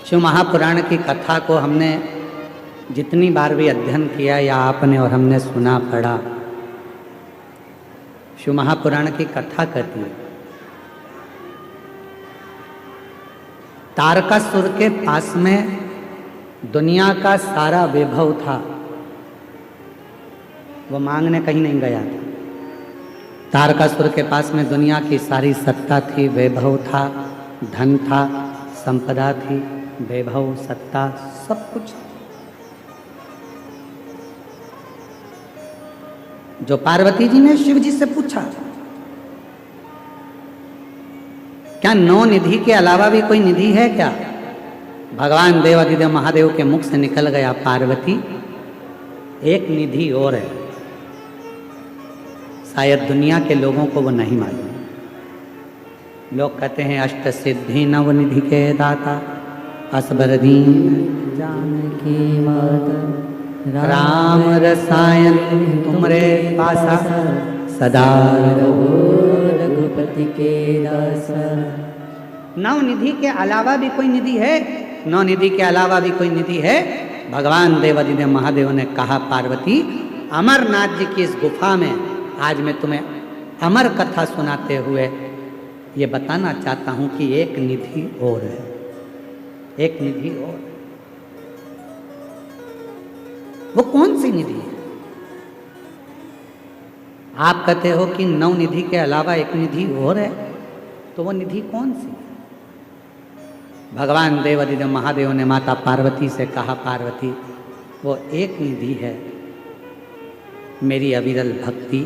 शिव महापुराण की कथा को हमने जितनी बार भी अध्ययन किया या आपने और हमने सुना पढ़ा, शिव महापुराण की कथा कहती है तारकासुर के पास में दुनिया का सारा वैभव था, वो मांगने कहीं नहीं गया था। तारकासुर के पास में दुनिया की सारी सत्ता थी, वैभव था, धन था, संपदा थी, वैभव सत्ता सब कुछ। जो पार्वती जी ने शिव जी से पूछा क्या नौ निधि के अलावा भी कोई निधि है क्या? भगवान देवाधिदेव महादेव के मुख से निकल गया, पार्वती एक निधि और है, शायद दुनिया के लोगों को वो नहीं मालूम। लोग कहते हैं अष्ट सिद्धि नव निधि के दाता असबर दीन जानकी माता राम रसायन तुमरे पासा सदा रघुपति के दासा। नव निधि के अलावा भी कोई निधि है? नौ निधि के अलावा भी कोई निधि है? भगवान देवादि ने महादेव ने कहा, पार्वती अमरनाथ जी की इस गुफा में आज मैं तुम्हें अमर कथा सुनाते हुए ये बताना चाहता हूं कि एक निधि और है, एक निधि और। वो कौन सी निधि है? आप कहते हो कि 9 निधि के अलावा एक निधि और है, तो वो निधि कौन सी? भगवान देवादिदेव महादेव ने माता पार्वती से कहा, पार्वती वो एक निधि है मेरी अविरल भक्ति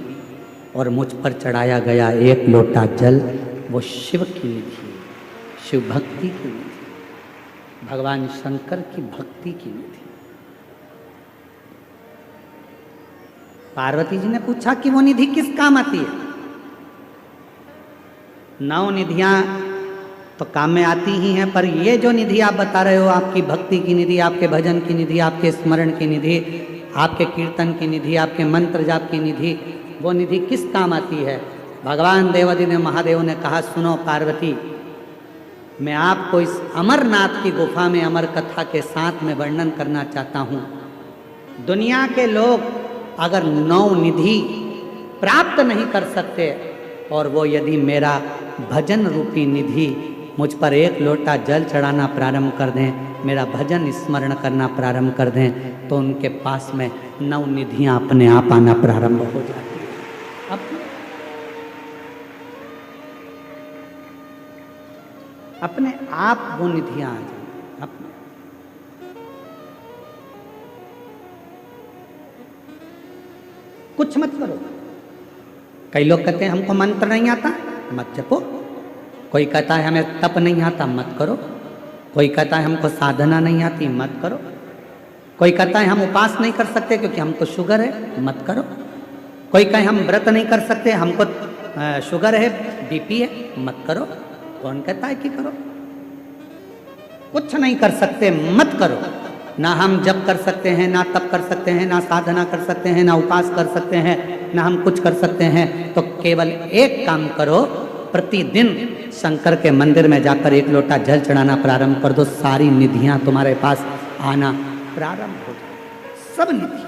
और मुझ पर चढ़ाया गया एक लोटा जल, वो शिव की निधि है, शिव भक्ति की निधि, भगवान शंकर की भक्ति की निधि। पार्वती जी ने पूछा कि वो निधि किस काम आती है? 9 निधियां तो काम में आती ही हैं, पर ये जो निधि आप बता रहे हो, आपकी भक्ति की निधि, आपके भजन की निधि, आपके स्मरण की निधि, आपके कीर्तन की निधि, आपके मंत्र जाप की निधि, वो निधि किस काम आती है? भगवान देवादिदेव महादेव ने कहा, सुनो पार्वती, मैं आपको इस अमरनाथ की गुफा में अमर कथा के साथ में वर्णन करना चाहता हूँ। दुनिया के लोग अगर 9 निधि प्राप्त नहीं कर सकते और वो यदि मेरा भजन रूपी निधि मुझ पर एक लोटा जल चढ़ाना प्रारंभ कर दें, मेरा भजन स्मरण करना प्रारंभ कर दें, तो उनके पास में 9 निधियां अपने आप आना प्रारंभ हो जाती है। अपने आप वो निधियां आ जाती अपने। कुछ मत करो। कई लोग कहते हैं हमको मंत्र नहीं आता, मत जपो। कोई कहता है हमें तप नहीं आता, मत करो। कोई कहता है हमको साधना नहीं आती, मत करो। कोई कहता है हम उपास नहीं कर सकते क्योंकि हमको शुगर है, मत करो। कोई कहे हम व्रत नहीं कर सकते, हमको शुगर है, बीपी है, मत करो। कौन कहता है कि करो? कुछ नहीं कर सकते, मत करो। ना हम जप कर सकते हैं, ना तप कर सकते हैं, ना साधना कर सकते हैं, ना उपास कर सकते हैं, ना हम कुछ कर सकते हैं। तो केवल एक काम करो, प्रतिदिन शंकर के मंदिर में जाकर एक लोटा जल चढ़ाना प्रारंभ कर दो, सारी निधियां तुम्हारे पास आना प्रारंभ हो जाए, सब निधियां।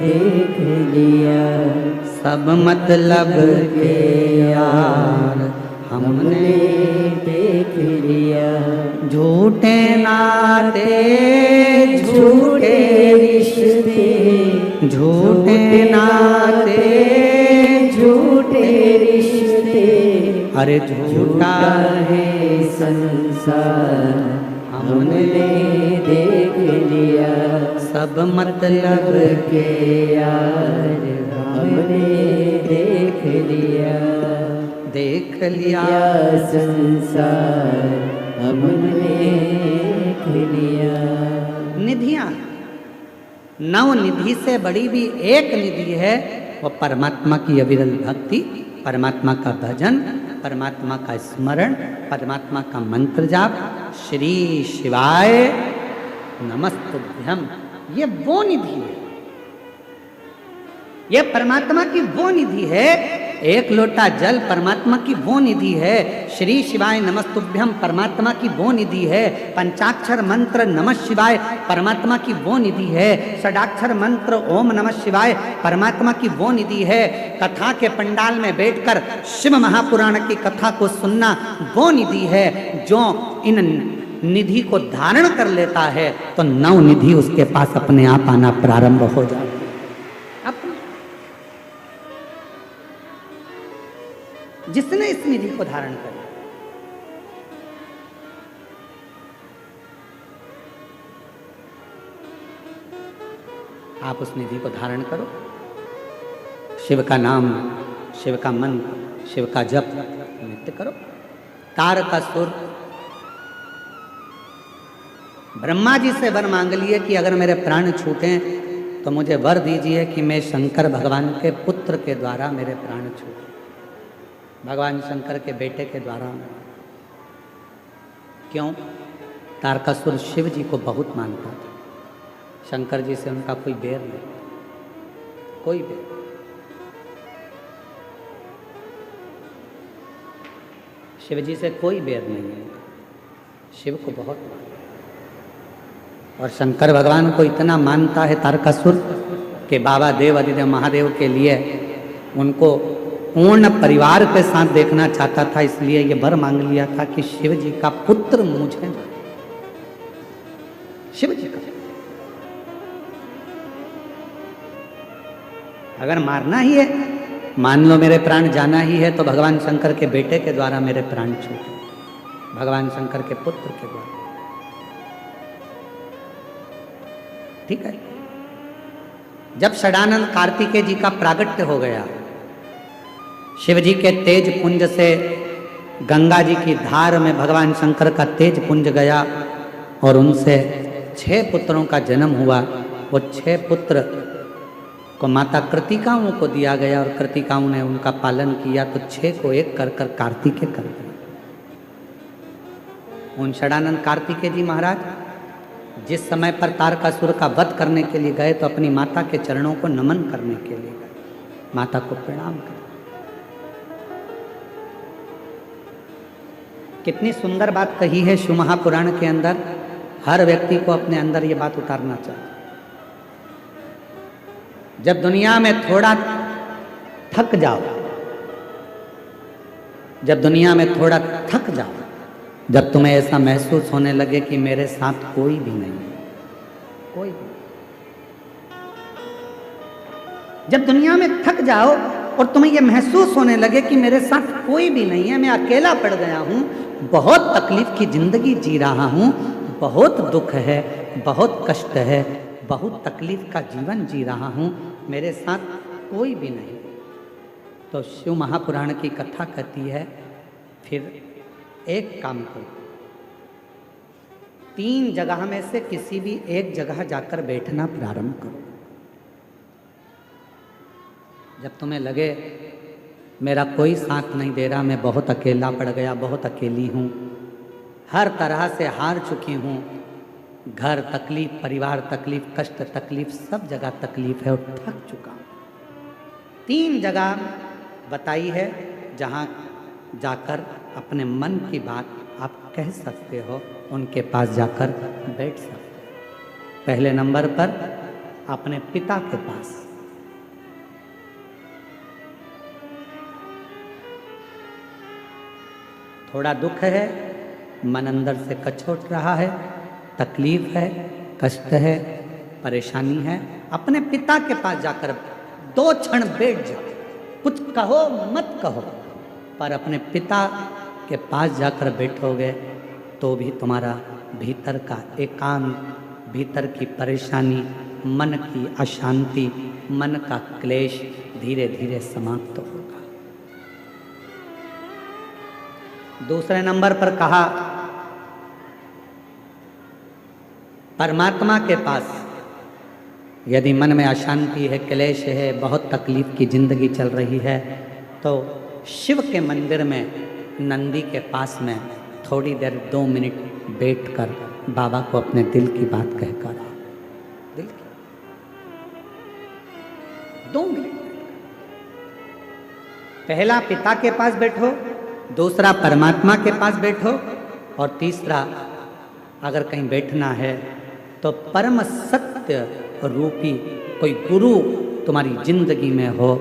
देख लिया सब मतलब के यार हमने देख लिया, झूठे नाते झूठे रिश्ते, झूठे नाते झूठे रिश्ते, अरे झूठा है संसार हमने देख लिया। सब मतलब के यार हमने देख लिया, देख लिया संसार हमने देख लिया। निधियां 9 निधि से बड़ी भी एक निधि है, वो परमात्मा की अविरल भक्ति, परमात्मा का भजन, परमात्मा का स्मरण, परमात्मा का मंत्र जाप, श्री शिवाय नमस्तुभ्यम। ये वो निधि है, ये परमात्मा की वो निधि है। एक लोटा जल परमात्मा की वो निधि है। श्री शिवाय नमस्तुभ्यम परमात्मा की वो निधि है। पंचाक्षर मंत्र नमः शिवाय परमात्मा की वो निधि है। षडाक्षर मंत्र ओम नमः शिवाय परमात्मा की वो निधि है। कथा के पंडाल में बैठकर शिव महापुराण की कथा को सुनना वो निधि है। जो इन निधि को धारण कर लेता है तो 9 निधि उसके पास अपने आप आना प्रारंभ हो जाती है। जिसने इस निधि को धारण कर लिया, आप उस निधि को धारण करो। शिव का नाम, शिव का मंत्र, शिव का जप नित्य करो। तारकासुर ब्रह्मा जी से वर मांग लिए कि अगर मेरे प्राण छूटे तो मुझे वर दीजिए कि मैं शंकर भगवान के पुत्र के द्वारा मेरे प्राण छूटे, भगवान शंकर के बेटे के द्वारा। क्यों? तारकासुर शिव जी को बहुत मानता था। शंकर जी से उनका कोई बैर नहीं, कोई बैर। शिव जी से कोई बैर नहीं है, शिव को बहुत मानता। और शंकर भगवान को इतना मानता है तारकासुर कि बाबा देव अधिदेव महादेव के लिए उनको पूर्ण परिवार के साथ देखना चाहता था, इसलिए ये वर मांग लिया था कि शिव जी का पुत्र मुझे मारे। शिव जी का अगर मारना ही है, मान लो मेरे प्राण जाना ही है, तो भगवान शंकर के बेटे के द्वारा मेरे प्राण छूटे, भगवान शंकर के पुत्र के द्वारा। ठीक है। जब षडानंद कार्तिकेय जी का प्रागट्य हो गया, शिव जी के तेज पुंज से गंगा जी की धार में भगवान शंकर का तेज पुंज गया और उनसे 6 पुत्रों का जन्म हुआ। वो 6 पुत्र को माता कृतिकाओं को दिया गया और कृतिकाओं ने उनका पालन किया, तो 6 को एक कर कर कार्तिकेय कर दिया। उन षडानंद कार्तिकेय जी महाराज जिस समय पर तारकासुर का वध करने के लिए गए, तो अपनी माता के चरणों को नमन करने के लिए गए, माता को प्रणाम कर। कितनी सुंदर बात कही है शिव महापुराण के अंदर। हर व्यक्ति को अपने अंदर ये बात उतारना चाहिए। जब दुनिया में थोड़ा थक जाओ, जब दुनिया में थोड़ा थक जाओ, जब तुम्हें ऐसा महसूस होने लगे कि मेरे साथ कोई भी नहीं, कोई भी, जब दुनिया में थक जाओ और तुम्हें यह महसूस होने लगे कि मेरे साथ कोई भी नहीं है, मैं अकेला पड़ गया हूं, बहुत तकलीफ की जिंदगी जी रहा हूं, बहुत दुख है, बहुत कष्ट है, बहुत तकलीफ का जीवन जी रहा हूं, मेरे साथ कोई भी नहीं, तो शिव महापुराण की कथा कहती है फिर एक काम करो, 3 जगह में से किसी भी एक जगह जाकर बैठना प्रारंभ करो। जब तुम्हें लगे मेरा कोई साथ नहीं दे रहा, मैं बहुत अकेला पड़ गया, बहुत अकेली हूँ, हर तरह से हार चुकी हूँ, घर तकलीफ, परिवार तकलीफ, कष्ट तकलीफ, सब जगह तकलीफ है और थक चुका हूँ, 3 जगह बताई है जहाँ जाकर अपने मन की बात आप कह सकते हो, उनके पास जाकर बैठ सकते हो। पहले नंबर पर अपने पिता के पास, थोड़ा दुख है, मन अंदर से कचोट रहा है, तकलीफ है, कष्ट है, परेशानी है, अपने पिता के पास जाकर 2 क्षण बैठ जाओ। कुछ कहो मत कहो, पर अपने पिता के पास जाकर बैठोगे तो भी तुम्हारा भीतर का एकांत, भीतर की परेशानी, मन की अशांति, मन का क्लेश धीरे धीरे समाप्त होगा। दूसरे नंबर पर कहा परमात्मा के पास। यदि मन में अशांति है, क्लेश है, बहुत तकलीफ की जिंदगी चल रही है, तो शिव के मंदिर में नंदी के पास में थोड़ी देर 2 मिनट बैठकर बाबा को अपने दिल की बात कहकर आओ। दिल की 2 मिनट, पहला पिता के पास बैठो, दूसरा परमात्मा के पास बैठो, और तीसरा अगर कहीं बैठना है तो परम सत्य रूपी कोई गुरु तुम्हारी जिंदगी में हो,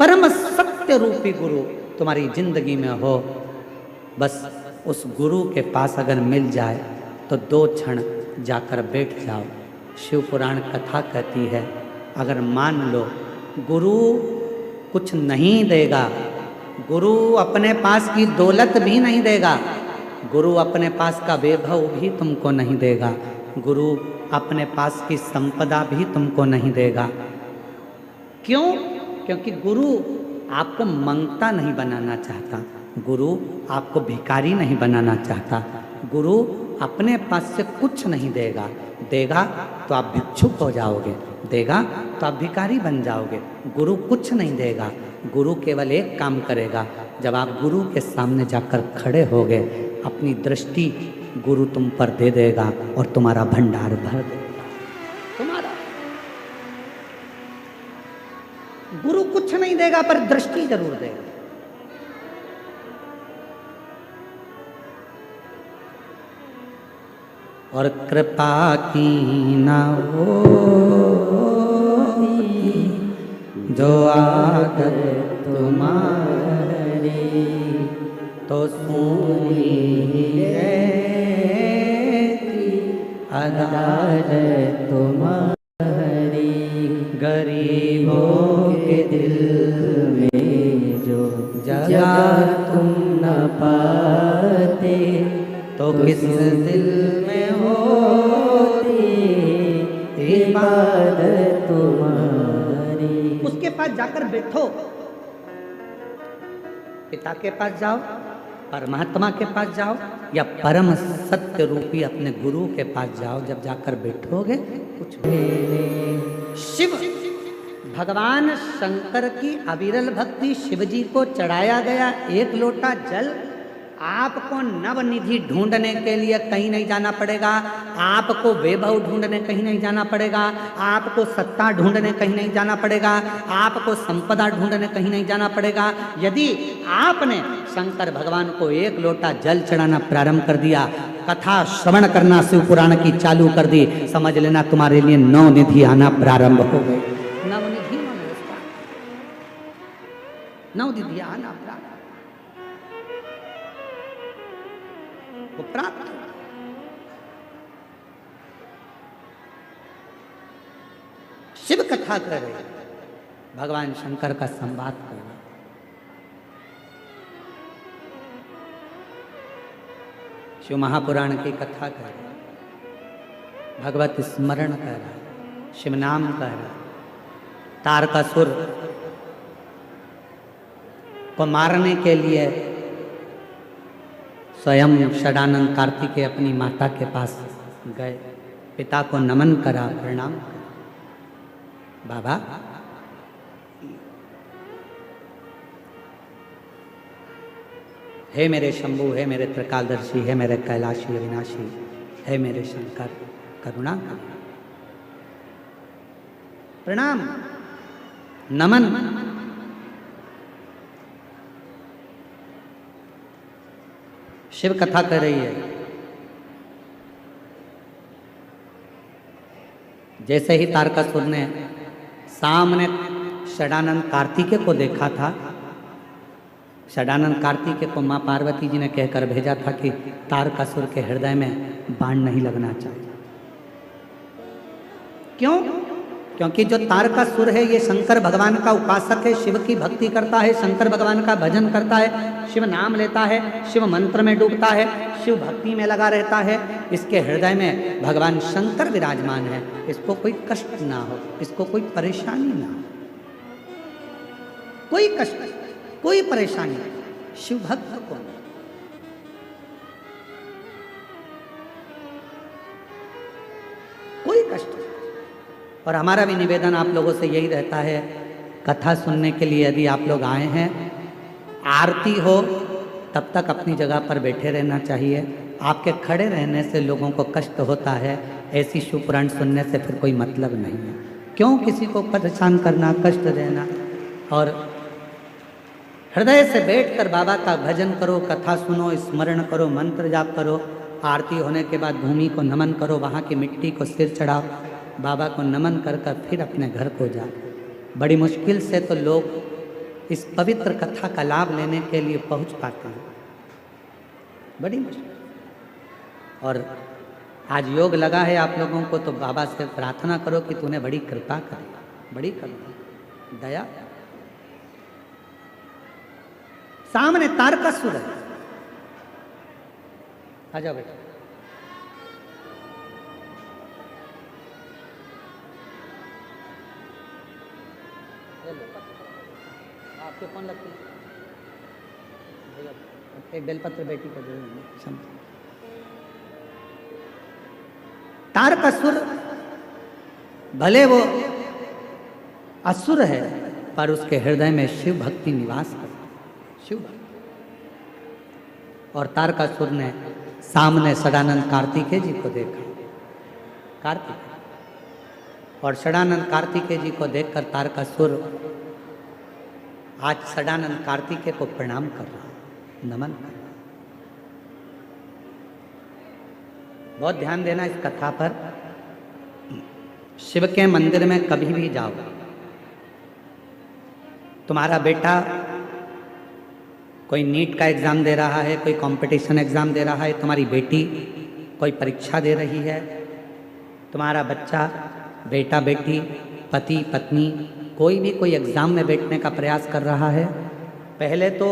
परम सत्य रूपी गुरु तुम्हारी जिंदगी में हो, बस उस गुरु के पास अगर मिल जाए तो 2 क्षण जाकर बैठ जाओ। शिव पुराण कथा कहती है, अगर मान लो गुरु कुछ नहीं देगा, गुरु अपने पास की दौलत भी नहीं देगा, गुरु अपने पास का वैभव भी तुमको नहीं देगा, गुरु अपने पास की संपदा भी तुमको नहीं देगा। क्यों? क्योंकि गुरु आपको मंगता नहीं बनाना चाहता, गुरु आपको भिखारी नहीं बनाना चाहता, गुरु अपने पास से कुछ नहीं देगा, देगा तो आप भिक्षुक हो जाओगे, देगा तो आप भिखारी बन जाओगे। गुरु कुछ नहीं देगा, गुरु केवल एक काम करेगा, जब आप गुरु के सामने जाकर खड़े होगे, अपनी दृष्टि गुरु तुम पर दे देगा और तुम्हारा भंडार भर देगा। तुम्हारा गुरु कुछ नहीं देगा पर दृष्टि जरूर देगा। और कृपा की न होती जो आदत तुम्हारी तो सुनी रहती अदालत तुम्हारी। गरीबों के दिल में जो जगह तुम न पाते तो किस दिल में होती इबादत तुम्हारी। उसके पास जाकर बैठो, पिता के पास जाओ, परमात्मा के पास जाओ या परम सत्य रूपी अपने गुरु के पास जाओ। जब जाकर बैठोगे कुछ शिव भगवान शंकर की अविरल भक्ति शिव जी को चढ़ाया गया एक लोटा जल। आपको नवनिधि ढूंढने के लिए कहीं नहीं जाना पड़ेगा, आपको वैभव ढूंढने कहीं नहीं जाना पड़ेगा, आपको सत्ता ढूंढने कहीं नहीं जाना पड़ेगा, आपको संपदा ढूंढने कहीं नहीं जाना पड़ेगा। यदि आपने शंकर भगवान को एक लोटा जल चढ़ाना प्रारंभ कर दिया, कथा श्रवण करना शिव पुराण की चालू कर दी, समझ लेना तुम्हारे लिए नवनिधि आना प्रारंभ हो गई। नवनिधि नवनिधि आना प्रारंभ वो प्राप्त। शिव कथा कर रहे, भगवान शंकर का संवाद कर रहे, शिव महापुराण की कथा कर रहे, भगवत स्मरण कर रहा, शिव नाम कर रहा। तारकासुर को मारने के लिए स्वयं षडानंद कार्तिकेय अपनी माता के पास गए, पिता को नमन करा, प्रणाम करा। बाबा हे मेरे शंभु, हे मेरे त्रिकालदर्शी, हे मेरे कैलाशी अविनाशी, हे मेरे शंकर करुणा कर, प्रणाम नमन। शिव कथा कर रही है। जैसे ही तारकासुर ने सामने षडानंद कार्तिकेय को देखा था, षडानंद कार्तिकेय को मां पार्वती जी ने कहकर भेजा था कि तारकासुर के हृदय में बाण नहीं लगना चाहिए। क्यों? क्योंकि जो तारकासुर है ये शंकर भगवान का उपासक है, शिव की भक्ति करता है, शंकर भगवान का भजन करता है, शिव नाम लेता है, शिव मंत्र में डूबता है, शिव भक्ति में लगा रहता है। इसके हृदय में भगवान शंकर विराजमान है। इसको कोई कष्ट ना हो, इसको कोई परेशानी ना हो, कोई कष्ट कोई परेशानी शिव भक्त को नहीं। कोई कष्ट। और हमारा भी निवेदन आप लोगों से यही रहता है, कथा सुनने के लिए यदि आप लोग आए हैं, आरती हो तब तक अपनी जगह पर बैठे रहना चाहिए। आपके खड़े रहने से लोगों को कष्ट होता है, ऐसी शिव पुराण सुनने से फिर कोई मतलब नहीं है। क्यों किसी को परेशान करना, कष्ट देना। और हृदय से बैठकर बाबा का भजन करो, कथा सुनो, स्मरण करो, मंत्र जाप करो। आरती होने के बाद भूमि को नमन करो, वहाँ की मिट्टी को सिर चढ़ाओ, बाबा को नमन कर कर फिर अपने घर को जाओ। बड़ी मुश्किल से तो लोग इस पवित्र कथा का लाभ लेने के लिए पहुंच पाते हैं, बड़ी मुश्किल। और आज योग लगा है आप लोगों को, तो बाबा से प्रार्थना करो कि तूने बड़ी कृपा करे, बड़ी करुणा, दया। सामने तारकासुर है, आ जाओ बेटा। आपके कौन लगती है? एक बेलपत्र बेटी को दे। तारकासुर भले वो असुर है, पर उसके हृदय में शिव भक्ति निवास करती, शिव भक्ति। और तारकासुर ने सामने सदानंद कार्तिकेय जी को देखा, कार्तिक, और सदानंद कार्तिकेय जी को देखकर तारकासुर आज सदानंद कार्तिकेय को प्रणाम कर रहा, नमन कर रहा। बहुत ध्यान देना इस कथा पर। शिव के मंदिर में कभी भी जाओ, तुम्हारा बेटा कोई नीट का एग्ज़ाम दे रहा है, कोई कंपटीशन एग्ज़ाम दे रहा है, तुम्हारी बेटी कोई परीक्षा दे रही है, तुम्हारा बच्चा, बेटा बेटी, पति पत्नी, कोई भी कोई एग्ज़ाम में बैठने का प्रयास कर रहा है, पहले तो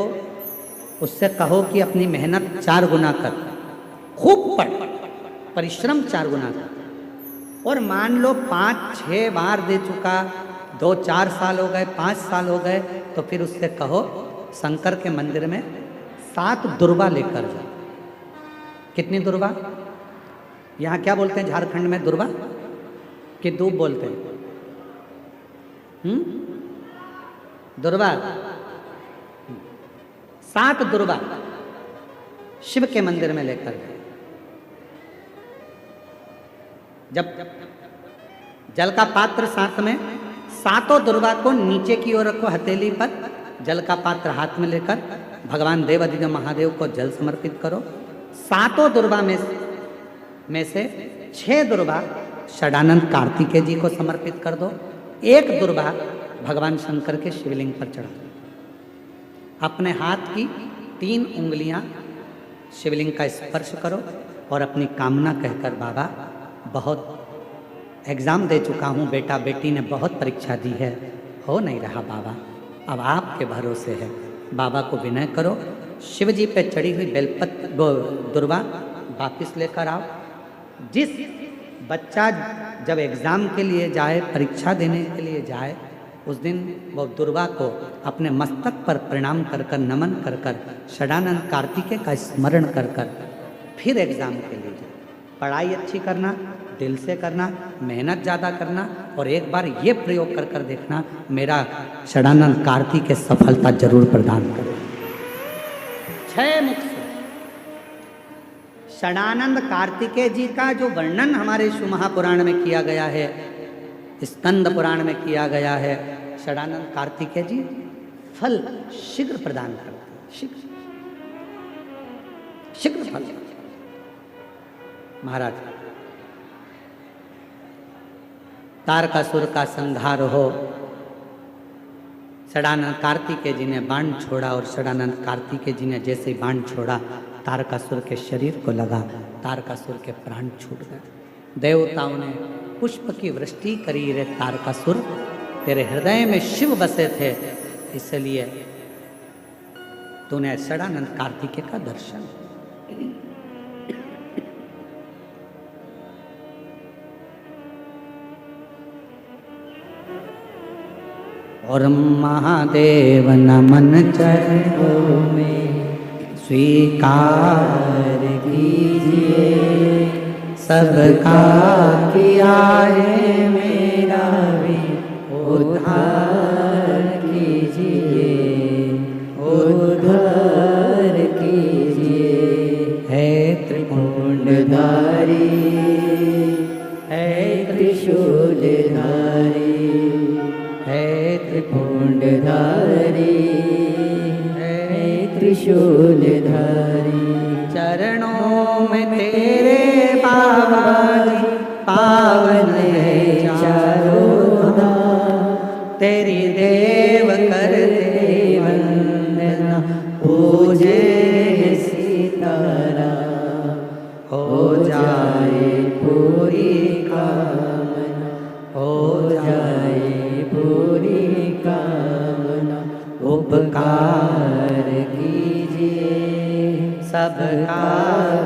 उससे कहो कि अपनी मेहनत 4 गुना कर, खूब पढ़, परिश्रम 4 गुना कर। और मान लो 5-6 बार दे चुका, 2-4 साल हो गए, 5 साल हो गए, तो फिर उससे कहो शंकर के मंदिर में 7 दुर्वा लेकर जाओ। कितनी दुर्वा? यहाँ क्या बोलते हैं झारखंड में, दुर्वा कि दूब बोलते हैं? दुर्वा, 7 दुर्वा शिव के मंदिर में लेकर गए। जब जल का पात्र साथ में, 7 दुर्वा को नीचे की ओर रखो हथेली पर, जल का पात्र हाथ में लेकर भगवान देवाधिदेव महादेव को जल समर्पित करो। 7 दुर्वा में से 6 दुर्वा सदानंद कार्तिकेय जी को समर्पित कर दो, 1 दुर्वा भगवान शंकर के शिवलिंग पर चढ़ा दो। अपने हाथ की 3 उंगलियां शिवलिंग का स्पर्श करो और अपनी कामना कहकर, बाबा बहुत एग्ज़ाम दे चुका हूँ, बेटा बेटी ने बहुत परीक्षा दी है, हो नहीं रहा बाबा, अब आपके भरोसे है। बाबा को विनय करो, शिव जी पे चढ़ी हुई दुर्वा वापिस लेकर आओ। जिस बच्चा जब एग्ज़ाम के लिए जाए, परीक्षा देने के लिए जाए, उस दिन वो दुर्वा को अपने मस्तक पर प्रणाम कर कर, नमन कर कर, सदानंद कार्तिकेय का स्मरण कर कर फिर एग्ज़ाम के लिए जाए। पढ़ाई अच्छी करना, दिल से करना, मेहनत ज़्यादा करना, और एक बार ये प्रयोग कर कर देखना, मेरा सदानंद कार्तिकेय सफलता जरूर प्रदान करे। 6 मुख से सदानंद कार्तिकेय जी का जो वर्णन हमारे शिव महापुराण में किया गया है, स्कंद पुराण में किया गया है, सदानंद कार्तिकेय जी फल शीघ्र प्रदान करते हैं, शीघ्र फल। महाराज, तारकासुर का संहार हो, सदानंद कार्तिकेय जी ने बाण छोड़ा, और सदानंद कार्तिकेय जी ने जैसे ही बाण छोड़ा, तारकासुर के शरीर को लगा, तारकासुर के प्राण छूट गए। देवताओं ने पुष्प की वृष्टि करी, रे तारकासुर तेरे हृदय में शिव बसे थे, इसलिए तूने सदानंद कार्तिकेय का दर्शन। और महादेव नमन चरणों में स्वीकार कीजिए, सबका किया है मेरा भी उद्धार कीजिए, उद्धार कीजिए। है त्रिपुंडधारी, है त्रिशूलधारी, है त्रिपुंडधारी, है त्रिशूलधारी। चरणों में तेरे बाबा जी पावन है चारों धाम, तेरी देव करते वंदना, पूजे सीताराम, हो जाए पूरी कामना, हो जाए पूरी कामना। उपकार कीजिए, सबका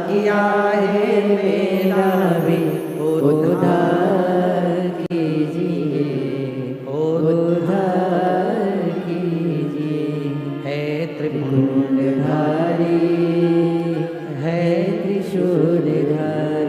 किया है मेरा भी उद्धार